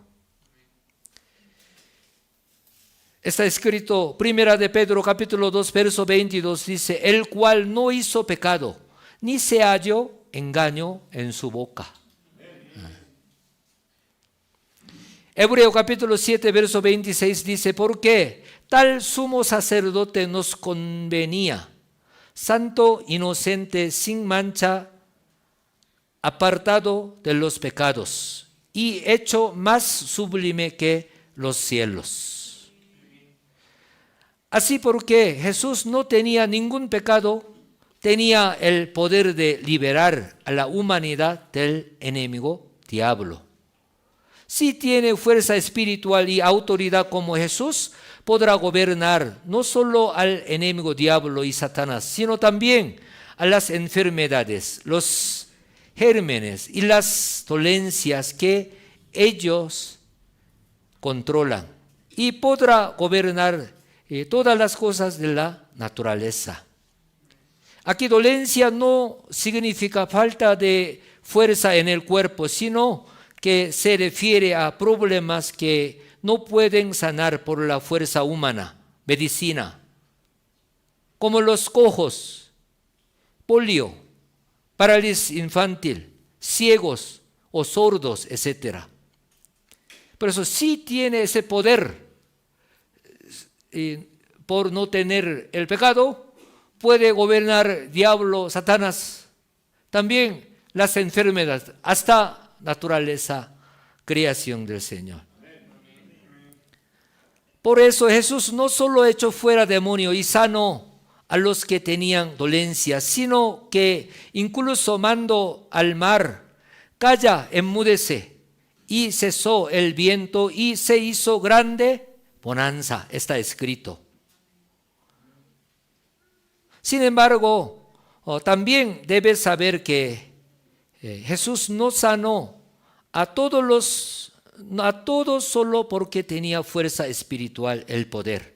Está escrito, 1 de Pedro capítulo 2, verso 22, dice, el cual no hizo pecado, ni se halló engaño en su boca. Hebreo capítulo 7, verso 26 dice, porque tal sumo sacerdote nos convenía, santo, inocente, sin mancha, apartado de los pecados y hecho más sublime que los cielos. Así porque Jesús no tenía ningún pecado, tenía el poder de liberar a la humanidad del enemigo diablo. Si tiene fuerza espiritual y autoridad como Jesús, podrá gobernar no solo al enemigo diablo y Satanás, sino también a las enfermedades, los gérmenes y las dolencias que ellos controlan. Y podrá gobernar todas las cosas de la naturaleza. Aquí dolencia no significa falta de fuerza en el cuerpo, sino que se refiere a problemas que no pueden sanar por la fuerza humana, medicina, como los cojos, polio, parálisis infantil, ciegos o sordos, etc. Por eso sí tiene ese poder, por no tener el pecado, puede gobernar diablo, Satanás, también las enfermedades, hasta naturaleza, creación del Señor. Por eso Jesús no solo echó fuera demonio y sanó a los que tenían dolencias, sino que incluso mandó al mar, calla, enmudece, y cesó el viento y se hizo grande bonanza, está escrito. Sin embargo, también debes saber que Jesús no sanó a todos solo porque tenía fuerza espiritual, el poder.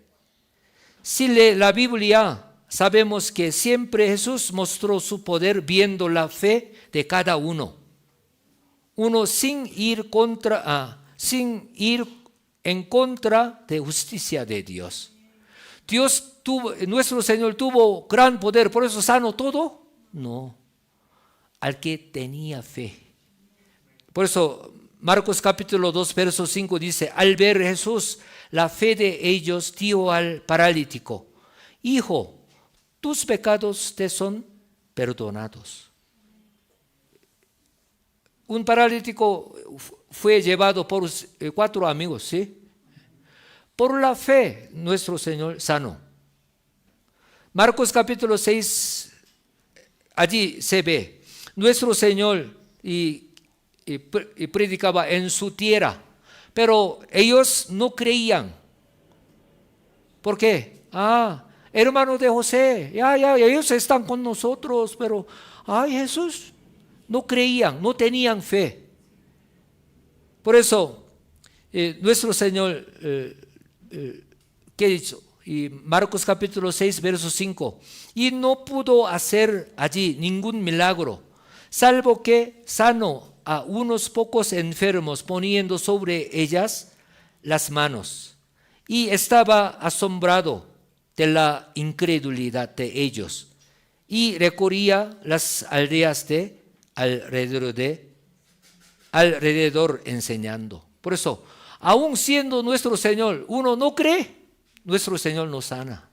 Si lee la Biblia, sabemos que siempre Jesús mostró su poder viendo la fe de cada uno. Uno sin ir en contra de justicia de Dios. Nuestro Señor tuvo gran poder, por eso sanó todo. No. Al que tenía fe. Por eso Marcos capítulo 2 verso 5 dice, al ver Jesús la fe de ellos, dijo al paralítico, hijo, tus pecados te son perdonados. Un paralítico fue llevado por 4 amigos, ¿sí? Por la fe, nuestro Señor sanó. Marcos capítulo 6, allí se ve, nuestro Señor y predicaba en su tierra, pero ellos no creían. ¿Por qué? Hermanos de José, ellos están con nosotros, pero, Jesús, no creían, no tenían fe. Por eso, nuestro Señor, ¿qué hizo? Y Marcos capítulo 6, verso 5, y no pudo hacer allí ningún milagro, salvo que sanó a unos pocos enfermos poniendo sobre ellas las manos. Y estaba asombrado de la incredulidad de ellos y recorría las aldeas de alrededor enseñando. Por eso, aun siendo nuestro Señor, uno no cree, nuestro Señor nos sana.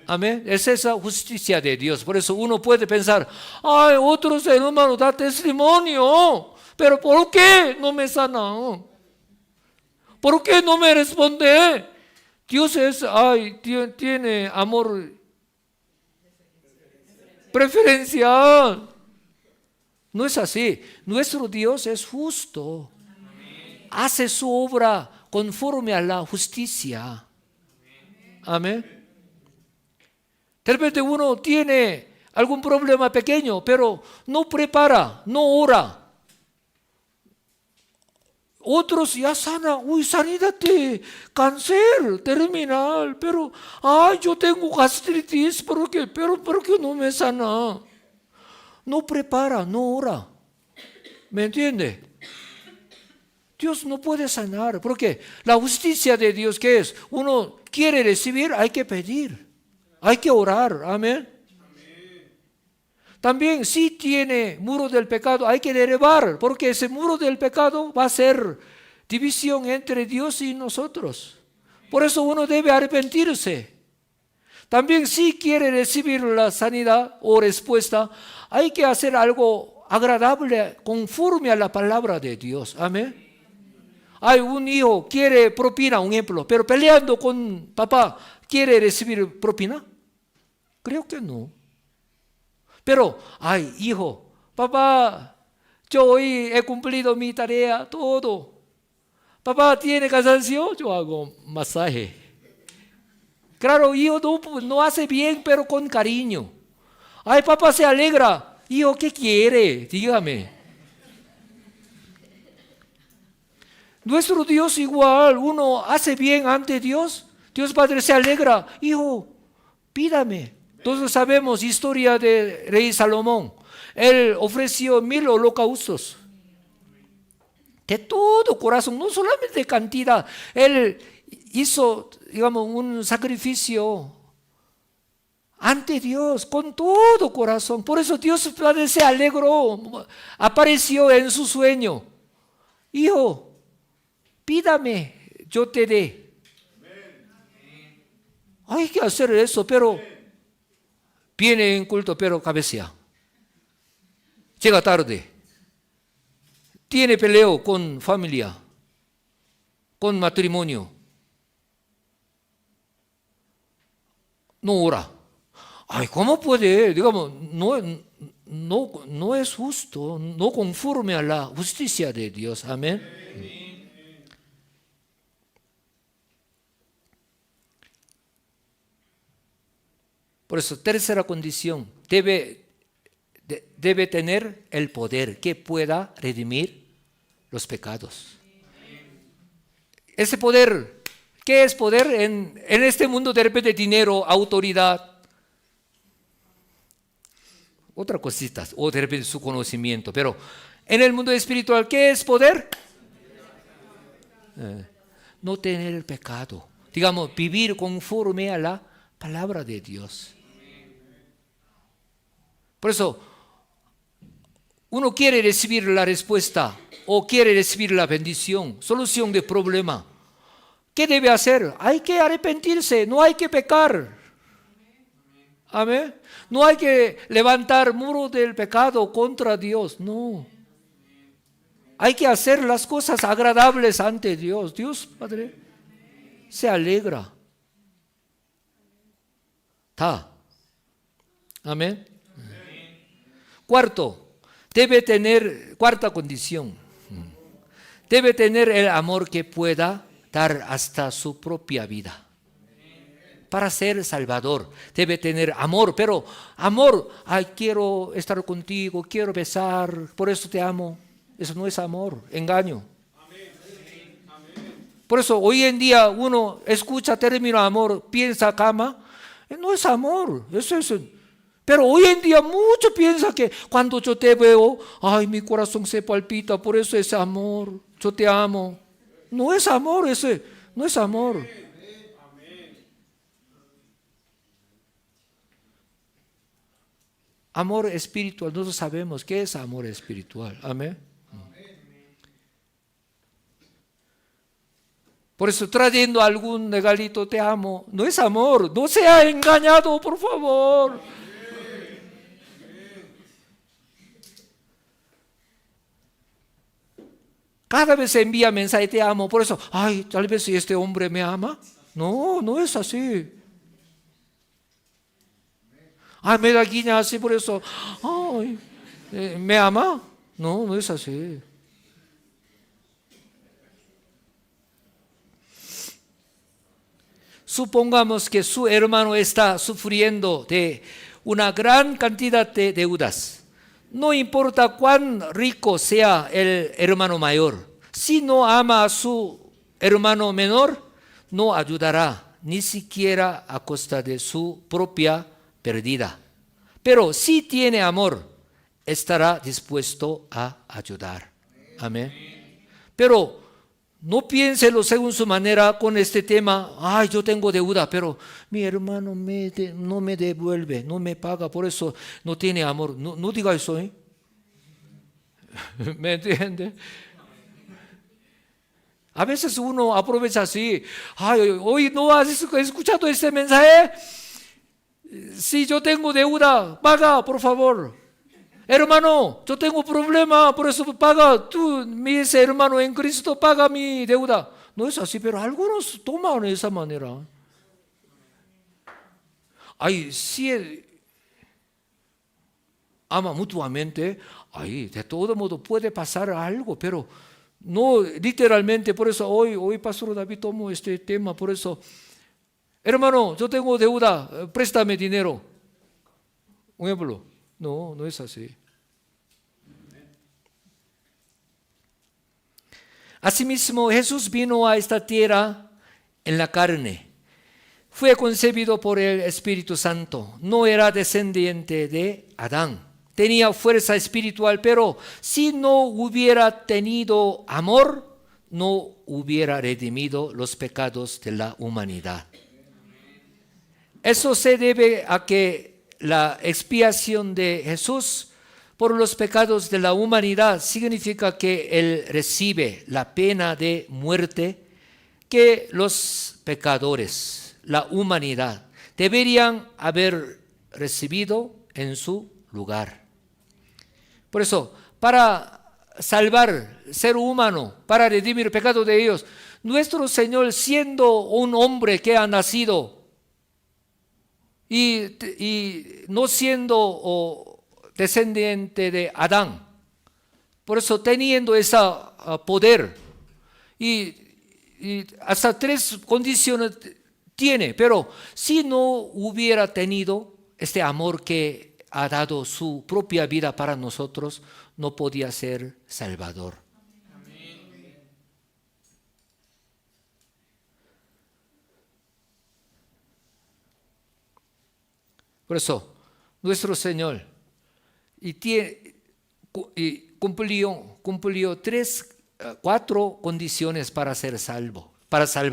Amén. Es esa justicia de Dios. Por eso uno puede pensar, otros hermanos dan testimonio, pero ¿por qué no me sana? ¿Por qué no me responde? Dios tiene amor preferencial. No es así. Nuestro Dios es justo. Hace su obra conforme a la justicia. Amén. De repente uno tiene algún problema pequeño, pero no prepara, no ora. Otros ya sana, sanidad de cáncer terminal, pero yo tengo gastritis, ¿por qué no me sana? No prepara, no ora. ¿Me entiende? Dios no puede sanar, porque la justicia de Dios, ¿qué es? Uno quiere recibir, hay que pedir, hay que orar, amén. También si tiene muro del pecado, hay que derribar, porque ese muro del pecado va a ser división entre Dios y nosotros. Por eso uno debe arrepentirse. También si quiere recibir la sanidad o respuesta, hay que hacer algo agradable conforme a la palabra de Dios, amén. Hay un hijo quiere propina, un ejemplo, pero peleando con papá, ¿quiere recibir propina? Creo que no. Pero, hijo, papá, yo hoy he cumplido mi tarea, todo. Papá, ¿tiene cansancio? Yo hago masaje. Claro, hijo no hace bien, pero con cariño. Papá se alegra. Hijo, ¿qué quiere? Dígame. Nuestro Dios igual, uno hace bien ante Dios, Dios Padre se alegra. Hijo, pídame. Todos sabemos historia de rey Salomón. Él ofreció 1000 holocaustos. De todo corazón, no solamente cantidad. Él hizo, un sacrificio ante Dios con todo corazón. Por eso Dios Padre se alegró. Apareció en su sueño. Hijo, pídame, yo te dé. Hay que hacer eso, pero viene en culto, pero cabecea. Llega tarde. Tiene peleo con familia, con matrimonio. No ora. ¿Cómo puede? No es justo, no conforme a la justicia de Dios. Amén. Por eso, tercera condición, debe tener el poder que pueda redimir los pecados. Ese poder, ¿qué es poder? En este mundo de repente dinero, autoridad, otra cosita, o de repente su conocimiento. Pero en el mundo espiritual, ¿qué es poder? No tener el pecado. Vivir conforme a la palabra de Dios. Por eso, uno quiere recibir la respuesta o quiere recibir la bendición, solución de problema. ¿Qué debe hacer? Hay que arrepentirse, no hay que pecar. Amén. No hay que levantar muro del pecado contra Dios, no. Hay que hacer las cosas agradables ante Dios. Dios Padre se alegra. Da. Amén. Cuarta condición. Debe tener el amor que pueda dar hasta su propia vida. Para ser salvador debe tener amor, pero amor, ay, quiero estar contigo, quiero besar, por eso te amo. Eso no es amor, engaño. Por eso hoy en día uno escucha término amor, piensa cama, no es amor, eso es. Pero hoy en día mucho piensa que cuando yo te veo, ay, mi corazón se palpita, por eso es amor, yo te amo. No es amor ese, no es amor. Amor espiritual, nosotros sabemos qué es amor espiritual. Amén. Por eso trayendo algún regalito, te amo, no es amor, no sea engañado, por favor. Cada vez se envía mensaje, te amo, por eso, ay, tal vez si este hombre me ama. No, no es así. Ay, me da guiña así, por eso, ay, ¿me ama? No, no es así. Supongamos que su hermano está sufriendo de una gran cantidad de deudas. No importa cuán rico sea el hermano mayor, si no ama a su hermano menor, no ayudará, ni siquiera a costa de su propia pérdida. Pero si tiene amor, estará dispuesto a ayudar. Amén. Pero no piénselo según su manera con este tema. Ay, yo tengo deuda, pero mi hermano no me devuelve, no me paga, por eso no tiene amor. No diga eso, ¿eh? ¿Me entiende? A veces uno aprovecha así. Ay, hoy no has escuchado este mensaje. Si yo tengo deuda, paga, por favor. Hermano, yo tengo problema, por eso paga. Tú, mi ese hermano en Cristo, paga mi deuda. No es así, pero algunos toman de esa manera. Ay, si él ama mutuamente, ay, de todo modo puede pasar algo, pero no literalmente. Por eso hoy Pastor David tomó este tema, por eso, hermano, yo tengo deuda, préstame dinero. Un ejemplo. No, no es así. Asimismo, Jesús vino a esta tierra en la carne. Fue concebido por el Espíritu Santo. No era descendiente de Adán. Tenía fuerza espiritual, pero si no hubiera tenido amor, no hubiera redimido los pecados de la humanidad. Eso se debe a que la expiación de Jesús por los pecados de la humanidad significa que Él recibe la pena de muerte que los pecadores, la humanidad, deberían haber recibido en su lugar. Por eso, para salvar ser humano, para redimir el pecado de ellos, nuestro Señor, siendo un hombre que ha nacido y no siendo descendiente de Adán, por eso teniendo ese poder, y hasta 3 condiciones tiene, pero si no hubiera tenido este amor que ha dado su propia vida para nosotros, no podía ser Salvador. Por eso, nuestro Señor cumplió 4 condiciones para ser salvo, para ser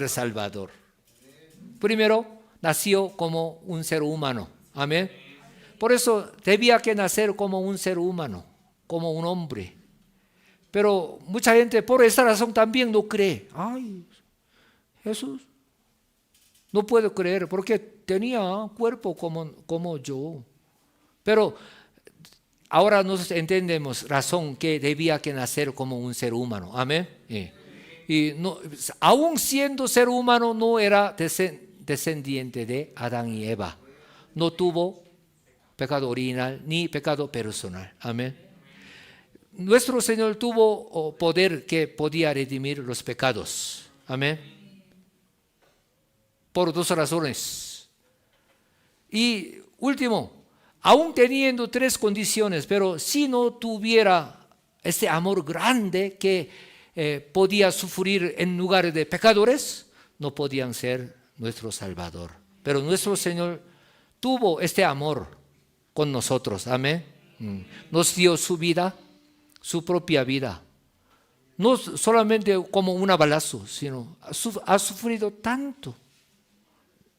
Salvador. Primero, nació como un ser humano. Amén. Por eso debía que nacer como un ser humano, como un hombre. Pero mucha gente por esa razón también no cree. Ay, Jesús. No puedo creer porque tenía cuerpo como yo. Pero ahora nos entendemos razón que debía que nacer como un ser humano. Amén. y no, aún siendo ser humano, no era descendiente de Adán y Eva. No tuvo pecado original ni pecado personal. Amén. Nuestro Señor tuvo poder que podía redimir los pecados. Amén. Por dos razones. Y último, aún teniendo tres condiciones, pero si no tuviera este amor grande que podía sufrir en lugar de pecadores, no podían ser nuestro Salvador. Pero nuestro Señor tuvo este amor con nosotros. Amén. Nos dio su vida, su propia vida. No solamente como un balazo, sino ha sufrido tanto.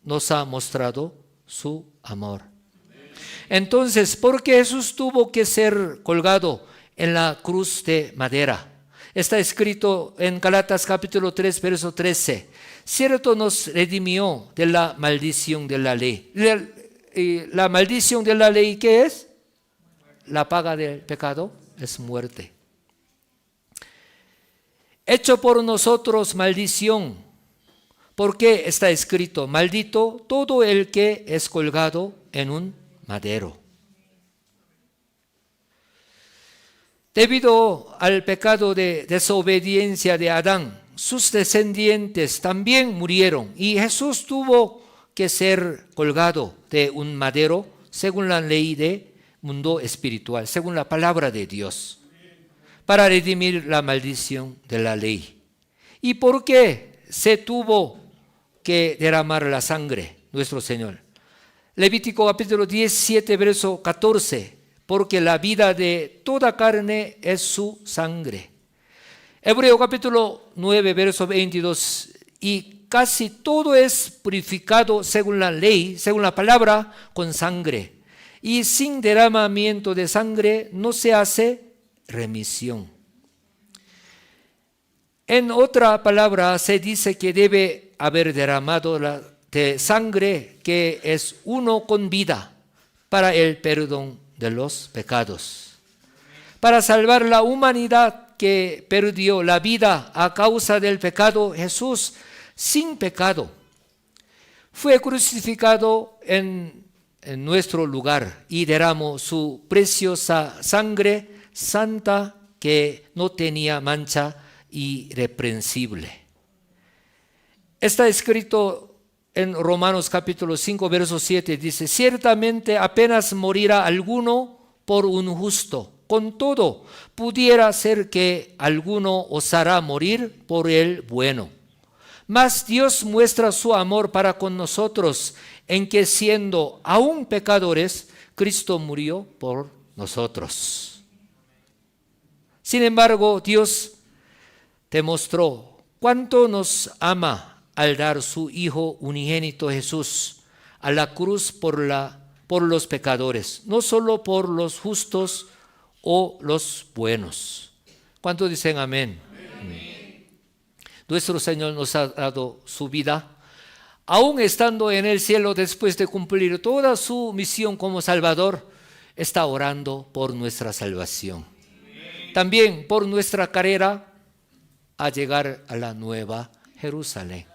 Nos ha mostrado su amor. Entonces, ¿por qué Jesús tuvo que ser colgado en la cruz de madera? Está escrito en Gálatas capítulo 3, verso 13. Cierto nos redimió de la maldición de la ley. La maldición de la ley, ¿qué es? La paga del pecado es muerte. Hecho por nosotros maldición. ¿Por qué está escrito? Maldito todo el que es colgado en un madero. Debido al pecado de desobediencia de Adán, sus descendientes también murieron y Jesús tuvo que ser colgado de un madero según la ley del mundo espiritual, según la palabra de Dios, para redimir la maldición de la ley. ¿Y por qué se tuvo que derramar la sangre, nuestro Señor? Levítico capítulo 17, verso 14. Porque la vida de toda carne es su sangre. Hebreo capítulo 9, verso 22. Y casi todo es purificado según la ley, según la palabra, con sangre. Y sin derramamiento de sangre no se hace remisión. En otra palabra se dice que debe haber derramado de sangre que es uno con vida para el perdón de los pecados. Para salvar la humanidad que perdió la vida a causa del pecado, Jesús, sin pecado, fue crucificado en nuestro lugar y derramó su preciosa sangre santa que no tenía mancha irreprensible. Está escrito en Romanos capítulo 5, verso 7, dice, ciertamente apenas morirá alguno por un justo. Con todo, pudiera ser que alguno osara morir por el bueno. Mas Dios muestra su amor para con nosotros, en que siendo aún pecadores, Cristo murió por nosotros. Sin embargo, Dios demostró cuánto nos ama al dar su Hijo unigénito Jesús a la cruz por los pecadores, no solo por los justos o los buenos. ¿Cuántos dicen amén? Amén. Nuestro Señor nos ha dado su vida, aún estando en el cielo después de cumplir toda su misión como Salvador, está orando por nuestra salvación. También por nuestra carrera a llegar a la nueva Jerusalén.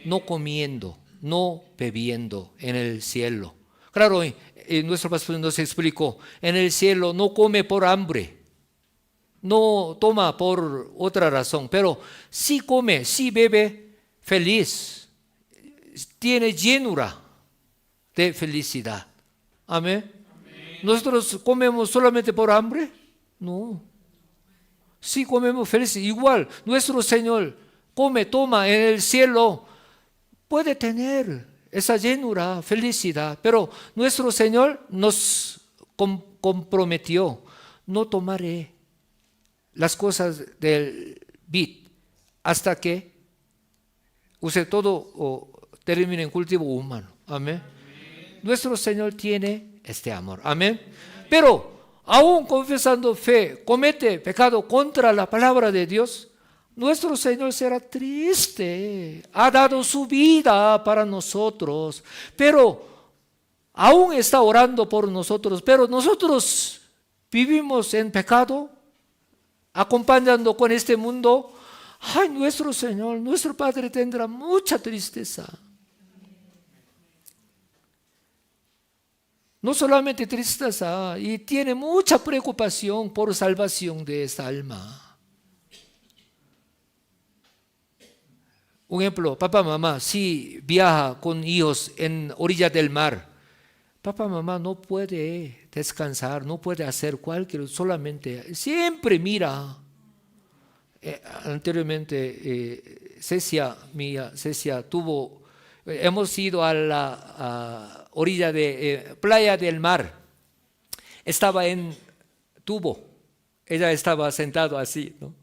No comiendo, no bebiendo en el cielo. Claro, nuestro pastor nos explicó, en el cielo no come por hambre, no toma por otra razón, pero sí come, sí bebe feliz, tiene llenura de felicidad. Amén. ¿Nosotros comemos solamente por hambre? No. Sí comemos feliz. Igual, nuestro Señor come, toma en el cielo. Puede tener esa llenura, felicidad, pero nuestro Señor nos comprometió, no tomaré las cosas del vid hasta que use todo o termine en cultivo humano. Amén. Nuestro Señor tiene este amor. Amén. Pero aún confesando fe, comete pecado contra la palabra de Dios, nuestro Señor será triste, ha dado su vida para nosotros, pero aún está orando por nosotros, pero nosotros vivimos en pecado, acompañando con este mundo, ay, nuestro Señor, nuestro Padre tendrá mucha tristeza. No solamente tristeza, y tiene mucha preocupación por salvación de esta alma. Un ejemplo, papá, mamá, si viaja con hijos en orilla del mar, papá, mamá no puede descansar, no puede hacer cualquier, solamente, siempre mira. Anteriormente, Cecia hemos ido a la orilla de playa del mar. Estaba en tubo, ella estaba sentada así, ¿no?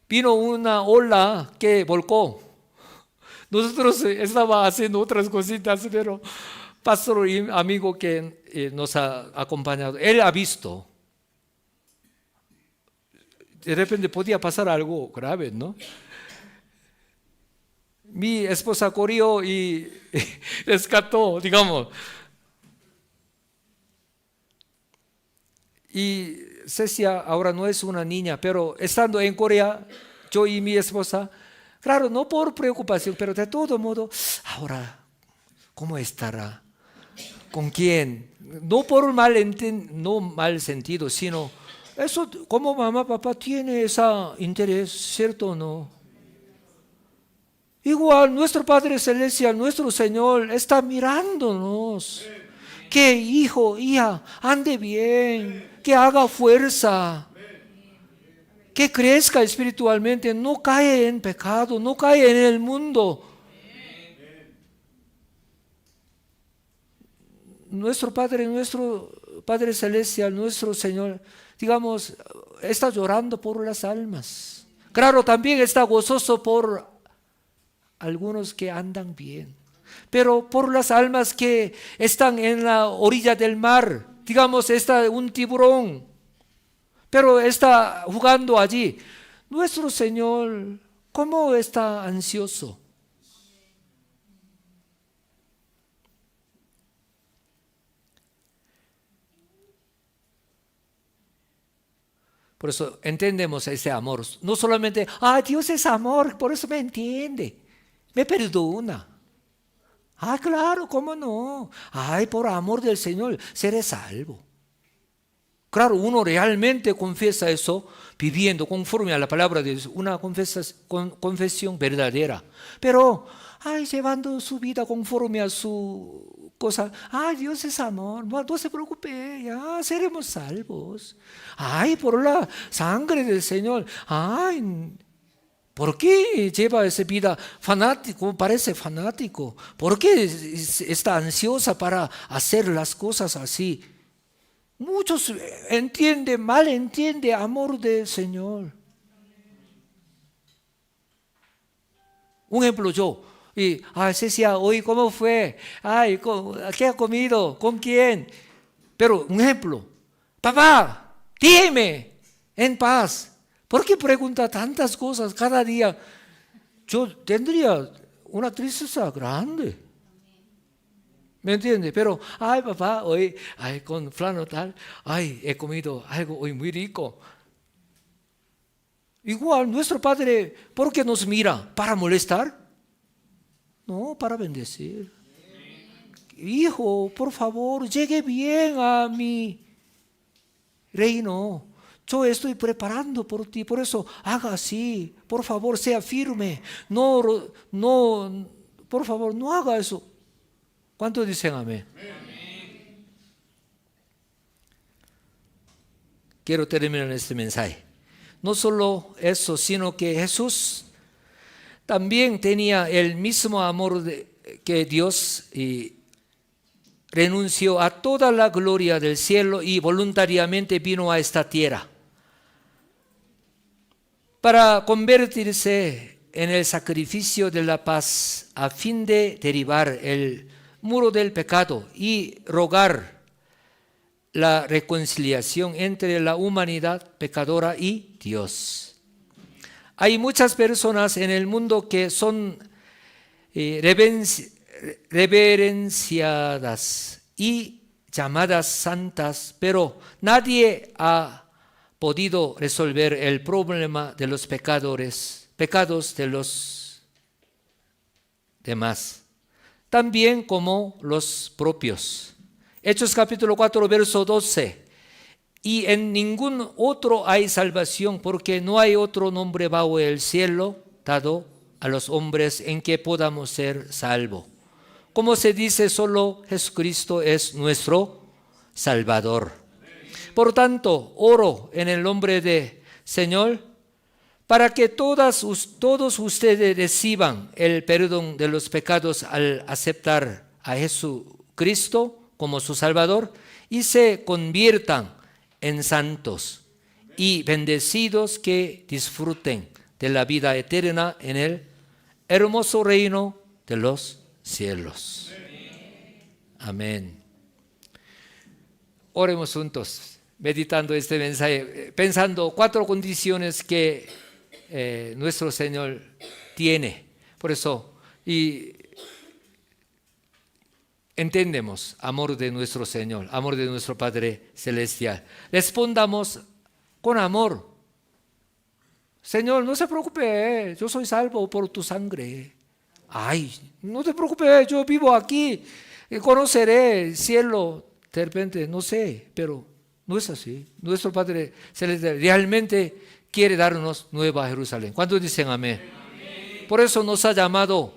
Vino una ola que volcó. Nosotros estaba haciendo otras cositas, pero pastor y amigo que nos ha acompañado, él ha visto. De repente podía pasar algo grave, ¿no? Mi esposa corrió y rescató, digamos. Y Cecia ahora no es una niña, pero estando en Corea, yo y mi esposa, claro, no por preocupación, pero de todo modo, ahora, ¿cómo estará? ¿Con quién? No por no mal sentido, sino eso, como mamá, papá tiene ese interés, ¿cierto o no? Igual nuestro Padre Celestial, nuestro Señor, está mirándonos. Que hijo, hija, ande bien, que haga fuerza, que crezca espiritualmente, no cae en pecado, no cae en el mundo. Nuestro Padre Celestial, nuestro Señor, digamos, está llorando por las almas. Claro, también está gozoso por algunos que andan bien, pero por las almas que están en la orilla del mar, digamos, está un tiburón, pero está jugando allí. Nuestro Señor, ¿cómo está ansioso? Por eso entendemos ese amor. No solamente, Dios es amor, por eso me entiende, me perdona. Claro, ¿cómo no? Por amor del Señor, seré salvo. Claro, uno realmente confiesa eso, viviendo conforme a la palabra de Dios, una confesión verdadera. Pero, llevando su vida conforme a su cosa, Dios es amor, no se preocupe, ya seremos salvos. Por la sangre del Señor, ¿por qué lleva esa vida fanático? Parece fanático. ¿Por qué está ansiosa para hacer las cosas así? Muchos mal entienden amor del Señor. Un ejemplo yo. Cecia, hoy ¿cómo fue? ¿Qué ha comido? ¿Con quién? Pero un ejemplo. Papá, dime en paz. ¿Por qué pregunta tantas cosas cada día? Yo tendría una tristeza grande. ¿Me entiende? Pero, papá, hoy, con fulano tal, he comido algo hoy muy rico. Igual, nuestro Padre, ¿por qué nos mira? ¿Para molestar? No, para bendecir. Hijo, por favor, llegue bien a mi reino. Yo estoy preparando por ti, por eso haga así. Por favor, sea firme. No, por favor, no haga eso. ¿Cuántos dicen amén? Quiero terminar este mensaje. No solo eso, sino que Jesús también tenía el mismo amor que Dios y renunció a toda la gloria del cielo y voluntariamente vino a esta tierra para convertirse en el sacrificio de la paz a fin de derribar el muro del pecado y rogar la reconciliación entre la humanidad pecadora y Dios. Hay muchas personas en el mundo que son reverenciadas y llamadas santas, pero nadie ha podido resolver el problema de los pecadores pecados de los demás, también como los propios. Hechos capítulo 4, verso 12. Y en ningún otro hay salvación, porque no hay otro nombre bajo el cielo dado a los hombres en que podamos ser salvos. Como se dice, solo Jesucristo es nuestro Salvador. Por tanto, oro en el nombre de Señor, para que todos ustedes reciban el perdón de los pecados al aceptar a Jesucristo como su Salvador y se conviertan en santos y bendecidos, que disfruten de la vida eterna en el hermoso reino de los cielos. Amén. Oremos juntos, meditando este mensaje, pensando 4 condiciones que nuestro Señor tiene. Por eso, y entendemos amor de nuestro Señor, amor de nuestro Padre Celestial. Respondamos con amor. Señor, no se preocupe, yo soy salvo por tu sangre. Ay, no te preocupes, yo vivo aquí, conoceré el cielo de repente, no sé, pero no es así. Nuestro Padre Celestial realmente quiere darnos Nueva Jerusalén. ¿Cuántos dicen amén? Amén. Por eso nos ha llamado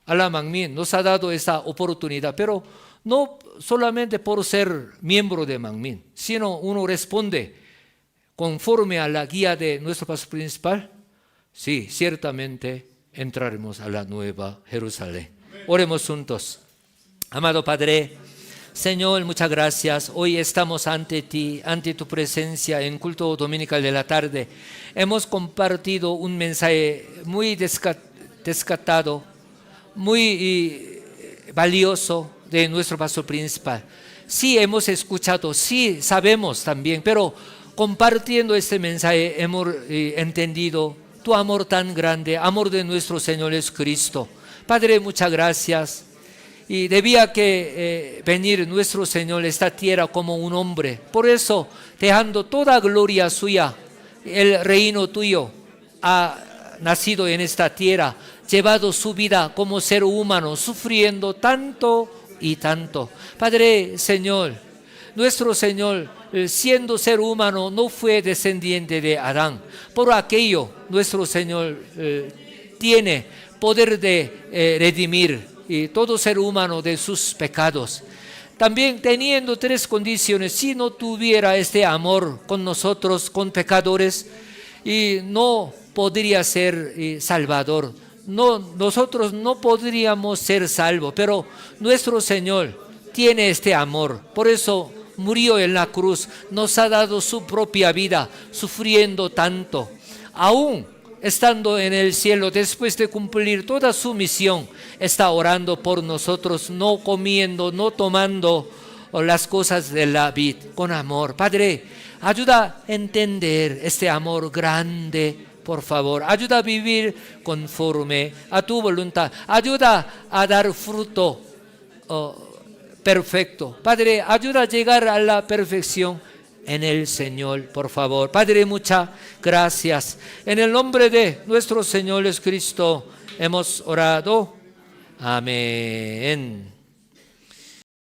a la Manmin, nos ha dado esa oportunidad, pero no solamente por ser miembro de Manmin, sino uno responde conforme a la guía de nuestro pastor principal. Sí, ciertamente entraremos a la Nueva Jerusalén. Oremos juntos. Amado Padre, Señor, muchas gracias. Hoy estamos ante ti, ante tu presencia en culto dominical de la tarde. Hemos compartido un mensaje muy descatado, muy valioso de nuestro pastor principal. Sí hemos escuchado, sí sabemos también, pero compartiendo este mensaje hemos entendido tu amor tan grande, amor de nuestro Señor Jesucristo. Padre, muchas gracias. Y debía que venir nuestro Señor a esta tierra como un hombre. Por eso, dejando toda gloria suya, el reino tuyo ha nacido en esta tierra, llevado su vida como ser humano, sufriendo tanto y tanto. Padre, Señor, nuestro Señor, siendo ser humano, no fue descendiente de Adán. Por aquello, nuestro Señor tiene poder de redimir y todo ser humano de sus pecados. También teniendo 3 condiciones: si no tuviera este amor con nosotros, con pecadores, y no podría ser salvador. No, nosotros no podríamos ser salvos, pero nuestro Señor tiene este amor. Por eso murió en la cruz, nos ha dado su propia vida, sufriendo tanto. Aún estando en el cielo, después de cumplir toda su misión, está orando por nosotros, no comiendo, no tomando las cosas de la vida, con amor. Padre, ayuda a entender este amor grande, por favor. Ayuda a vivir conforme a tu voluntad. Ayuda a dar fruto perfecto. Padre, ayuda a llegar a la perfección en el Señor, por favor. Padre, muchas gracias. En el nombre de nuestro Señor Jesucristo hemos orado. Amén.